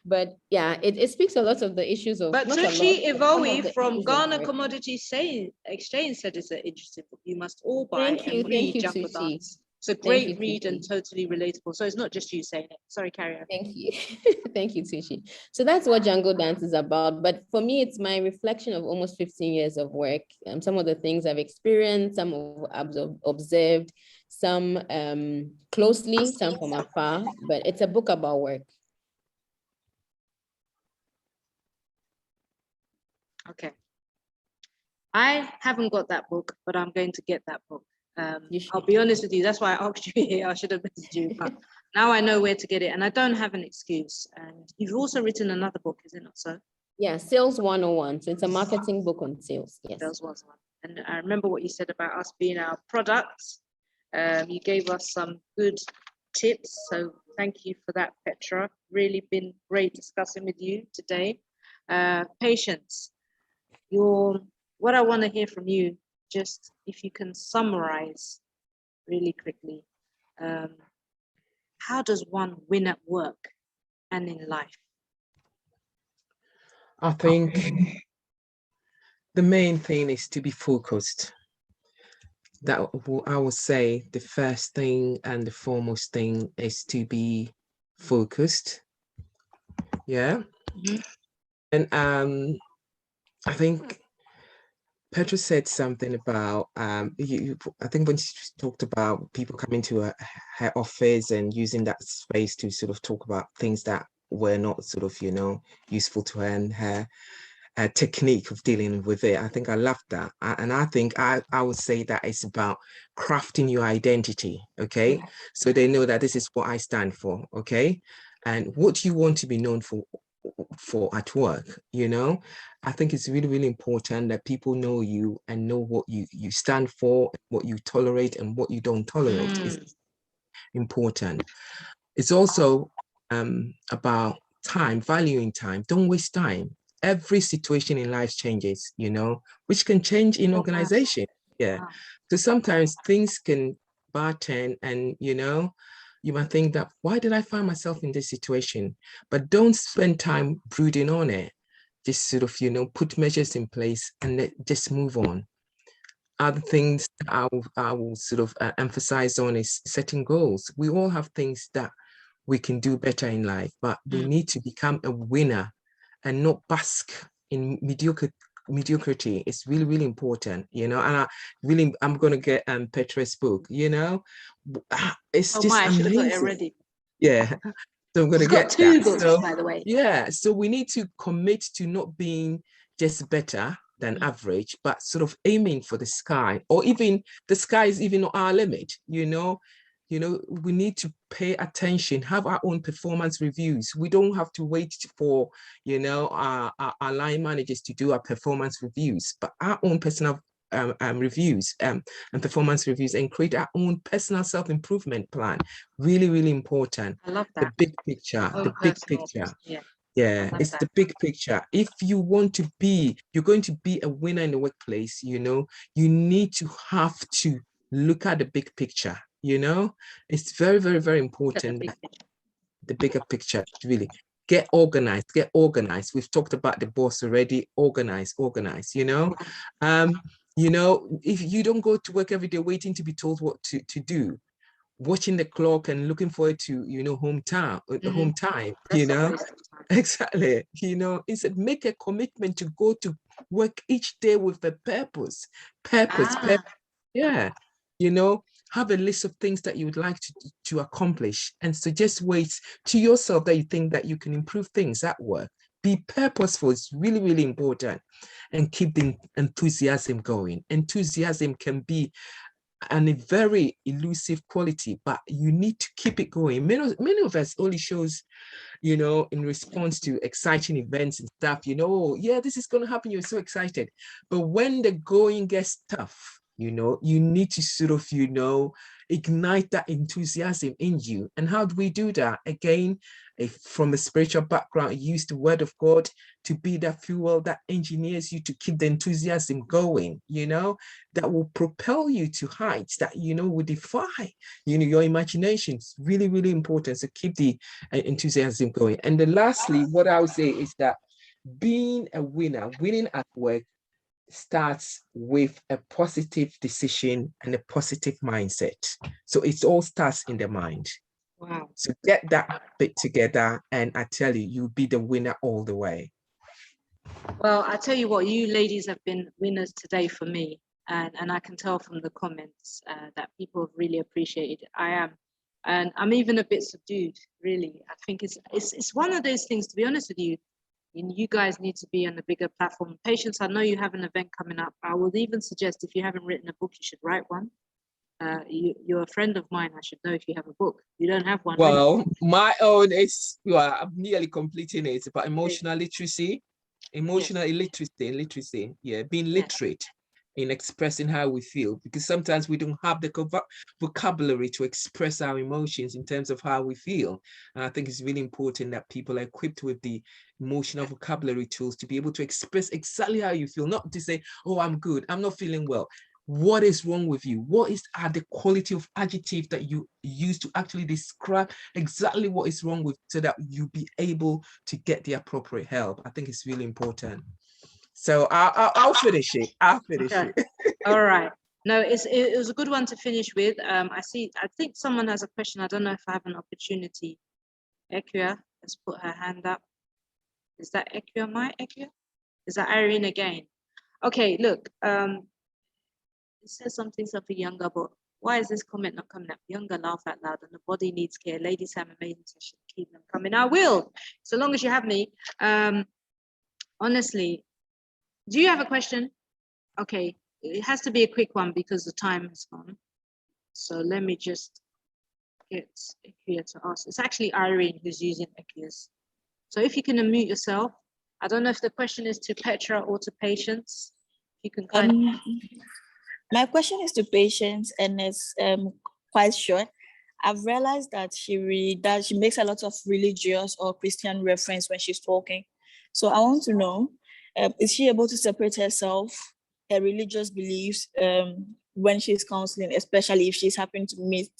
but yeah, it speaks a lot of the issues of. But Tuchi Ivowi from Ghana Commodity Exchange said it's an interesting book. You must all buy and read Jungle Dance. It's a great read and totally relatable. So it's not just you saying it. Sorry, carry on. Thank you. Thank you, Tuchi. So that's what Jungle Dance is about. But for me, it's my reflection of almost 15 years of work. Some of the things I've experienced, some I've observed, some closely, some from afar. But it's a book about work. Okay. I haven't got that book, but I'm going to get that book. I'll be honest with you, that's why I asked you here. I should have messaged you, but now I know where to get it and I don't have an excuse. And you've also written another book, is it not so? Yeah, Sales 101. So it's a marketing book on sales. Yes. Sales 101. And I remember what you said about us being our products. You gave us some good tips. So thank you for that, Petra. Really been great discussing with you today. Patience, what I want to hear from you, just if you can summarize really quickly, how does one win at work and in life? I think the main thing is to be focused. That I would say the first thing and the foremost thing is to be focused. Yeah. Mm-hmm. And I think Petra said something about I think when she talked about people coming to her office and using that space to sort of talk about things that were not sort of, useful to her and her technique of dealing with it. I think I loved that. And I think I would say that it's about crafting your identity, okay? Yeah. So they know that this is what I stand for, okay? And what you want to be known for at work, I think it's really, really important that people know you and know what you stand for, what you tolerate and what you don't tolerate is important. It's also about time, valuing time. Don't waste time. Every situation in life changes, which can change in organization. Yeah. So sometimes things can bartend and, you might think that, why did I find myself in this situation? But don't spend time brooding on it. Just sort of, put measures in place and just move on. Other things I will sort of emphasize on is setting goals. We all have things that we can do better in life, but we need to become a winner and not bask in mediocrity. It's really, really important, and I'm going to get Petra's book, it's just I should have got it amazing. already. Yeah. So I'm going to get two that. books, So, by the way. yeah. So we need to commit to not being just better than average, but sort of aiming for the sky, or even the sky is even not our limit, we need to pay attention, have our own performance reviews. We don't have to wait for, our line managers to do our performance reviews, but our own personal reviews and performance reviews, and create our own personal self-improvement plan. Really, really important. I love that. The big picture, the big picture. Yeah, it's the big picture. If you want to be, you're going to be a winner in the workplace, you need to have to look at the big picture, It's very, very, very important. The bigger picture, really. Get organized. We've talked about the boss already. Organize, if you don't go to work every day waiting to be told what to do, watching the clock and looking forward to, home time, exactly, instead make a commitment to go to work each day with a purpose. Yeah, have a list of things that you would like to accomplish, and suggest ways to yourself that you think that you can improve things at work. Be purposeful. It's really, really important. And keep the enthusiasm going. Enthusiasm can be a very elusive quality, but you need to keep it going. Many of us only shows, in response to exciting events and stuff, yeah, this is going to happen. You're so excited. But when the going gets tough, you need to sort of, ignite that enthusiasm in you. And how do we do that? Again, from a spiritual background, use the word of God to be that fuel that engineers you to keep the enthusiasm going, that will propel you to heights that, will defy, your imagination. It's really, really important. So keep the enthusiasm going. And then lastly, what I would say is that being a winner, winning at work, starts with a positive decision and a positive mindset. So it all starts in the mind. Wow. So get that bit together, and I tell you, you'll be the winner all the way. Well, I tell you what, you ladies have been winners today for me. And I can tell from the comments that people have really appreciated it. I am. And I'm even a bit subdued, really. I think it's one of those things, to be honest with you, you guys need to be on a bigger platform. Patience, I know you have an event coming up. I would even suggest, if you haven't written a book, you should write one. You're a friend of mine. I should know if you have a book. You don't have one. Well, my own is, I'm nearly completing it, but emotional literacy, illiteracy. Yeah, being literate in expressing how we feel, because sometimes we don't have the vocabulary to express our emotions in terms of how we feel. And I think it's really important that people are equipped with the emotional vocabulary tools to be able to express exactly how you feel, not to say, oh, I'm good, I'm not feeling well. What is wrong with you? What are the quality of adjective that you use to actually describe exactly what is wrong with, so that you be able to get the appropriate help? I think it's really important. So I'll finish it. it. All right. No, it was a good one to finish with. I think someone has a question. I don't know if I have an opportunity. Ekia has put her hand up. Is that Ekia? Is that Irene again? Okay, look. It says something younger, but why is this comment not coming up? Younger, laugh out loud, and the body needs care. Ladies have amazing session. Keep them coming. I will, so long as you have me. Honestly, do you have a question? Okay, it has to be a quick one because the time has gone. So let me just get Ekia to ask. It's actually Irene who's using Ekia's. So if you can unmute yourself. I don't know if the question is to Petra or to Patience. You can my question is to Patience, and it's quite short. I've realized that she makes a lot of religious or Christian reference when she's talking. So I want to know, is she able to separate herself, her religious beliefs, when she's counseling, especially if she's happened to meet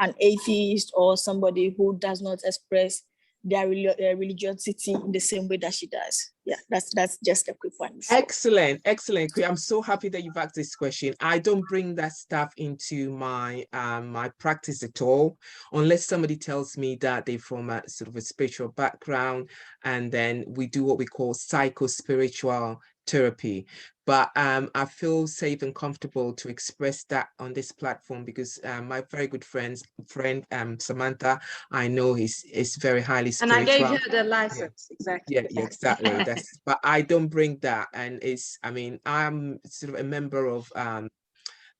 an atheist or somebody who does not express their religiosity in the same way that she does? Yeah, that's just a quick one. Excellent, excellent. I'm so happy that you've asked this question. I don't bring that stuff into my my practice at all, unless somebody tells me that they're from a sort of a spiritual background, and then we do what we call psycho-spiritual therapy. But I feel safe and comfortable to express that on this platform because my very good friend Samantha, I know is very highly spiritual. And I gave her the license, exactly. Yeah, exactly. That's but I don't bring that, and I mean, I'm sort of a member of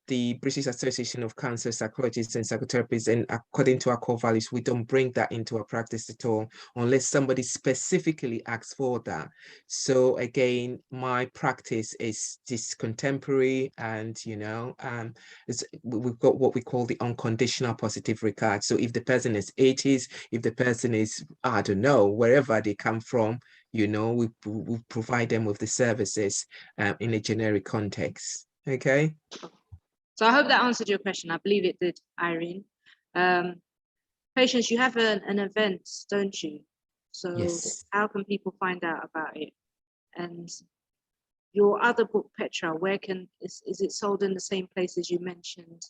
the British Association of Counselor Psychologists and Psychotherapists, and according to our core values, we don't bring that into our practice at all, unless somebody specifically asks for that. So again, my practice is just contemporary, and we've got what we call the unconditional positive regard. So if the person is 80s, if the person is, I don't know, wherever they come from, we provide them with the services in a generic context. Okay. So I hope that answered your question. I believe it did, Irene. Patience, you have an event, don't you? So yes. How can people find out about it? And your other book, Petra, where is it sold in the same places you mentioned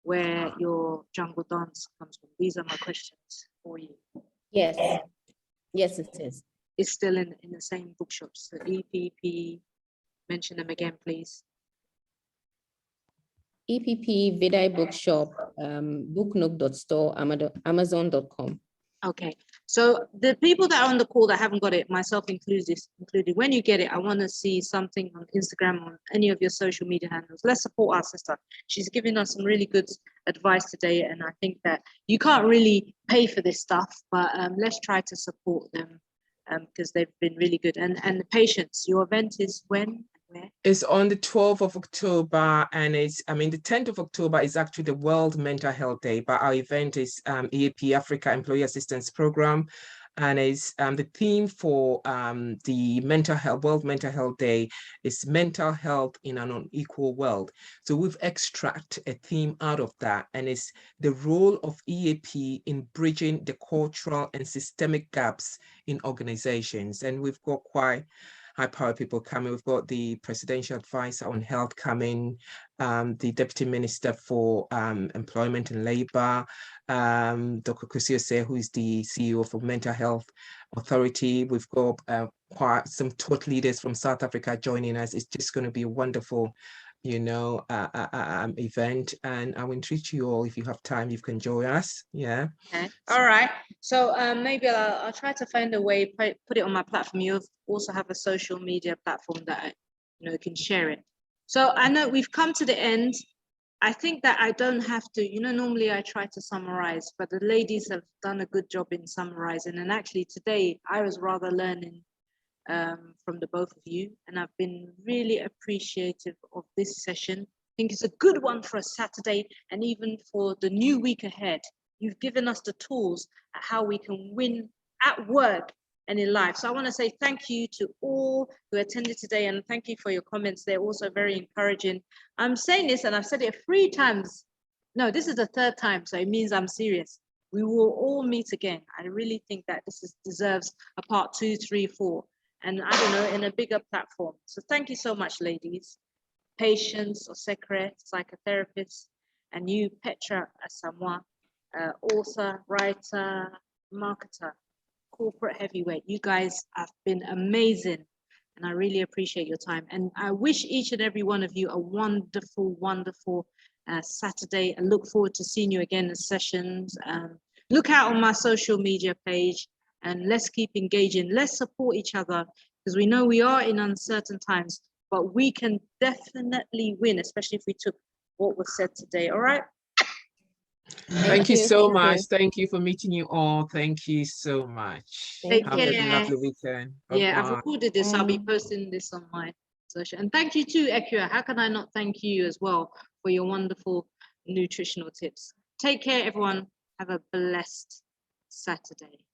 where your jungle dance comes from? These are my questions for you. Yes, yes, it is. It's still in the same bookshops, the EPP, mention them again, please. EPP, Vidai Bookshop, booknook.store, amazon.com. Okay, so the people that are on the call that haven't got it, myself included, when you get it, I want to see something on Instagram, on any of your social media handles. Let's support our sister. She's giving us some really good advice today, and I think that you can't really pay for this stuff, but let's try to support them because they've been really good. And the Patience, your event is when? Where? It's on the 12th of October, and the 10th of October is actually the World Mental Health Day, but our event is EAP, Africa Employee Assistance Program, and it's the theme for the World Mental Health Day is mental health in an unequal world. So we've extracted a theme out of that, and it's the role of EAP in bridging the cultural and systemic gaps in organizations, and we've got quite high-powered people coming. We've got the presidential advisor on health coming, the deputy minister for employment and labor, Dr. Kwesi Osei, who is the CEO of Mental Health Authority. We've got quite some thought leaders from South Africa joining us. It's just going to be a wonderful event, and I will entreat you all, if you have time, you can join us. Yeah. Okay. All right. So maybe I'll try to find a way, put it on my platform. You also have a social media platform that can share it. So I know we've come to the end. I think that I don't have to, normally I try to summarize, but the ladies have done a good job in summarizing. And actually today I was rather learning from the both of you, and I've been really appreciative of this session. I think it's a good one for a Saturday, and even for the new week ahead. You've given us the tools at how we can win at work and in life. So I want to say thank you to all who attended today, and thank you for your comments. They're also very encouraging. I'm saying this, and I've said it 3 times. No, this is the 3rd time, so it means I'm serious. We will all meet again. I really think that this deserves a part 2, 3, 4. And I don't know, in a bigger platform. So thank you so much, ladies. Patience, Osekre, psychotherapist, and you, Petra Asamoah, author, writer, marketer, corporate heavyweight. You guys have been amazing, and I really appreciate your time. And I wish each and every one of you a wonderful, wonderful Saturday. I look forward to seeing you again in sessions. Look out on my social media page. And let's keep engaging. Let's support each other, because we know we are in uncertain times, but we can definitely win, especially if we took what was said today. All right. Thank you so much. Thank you for meeting you all. Thank you so much. Take Have care. a lovely weekend. Yeah, Bye-bye. I've recorded this. I'll be posting this on my social. And thank you too, Ekua. How can I not thank you as well for your wonderful nutritional tips? Take care, everyone. Have a blessed Saturday.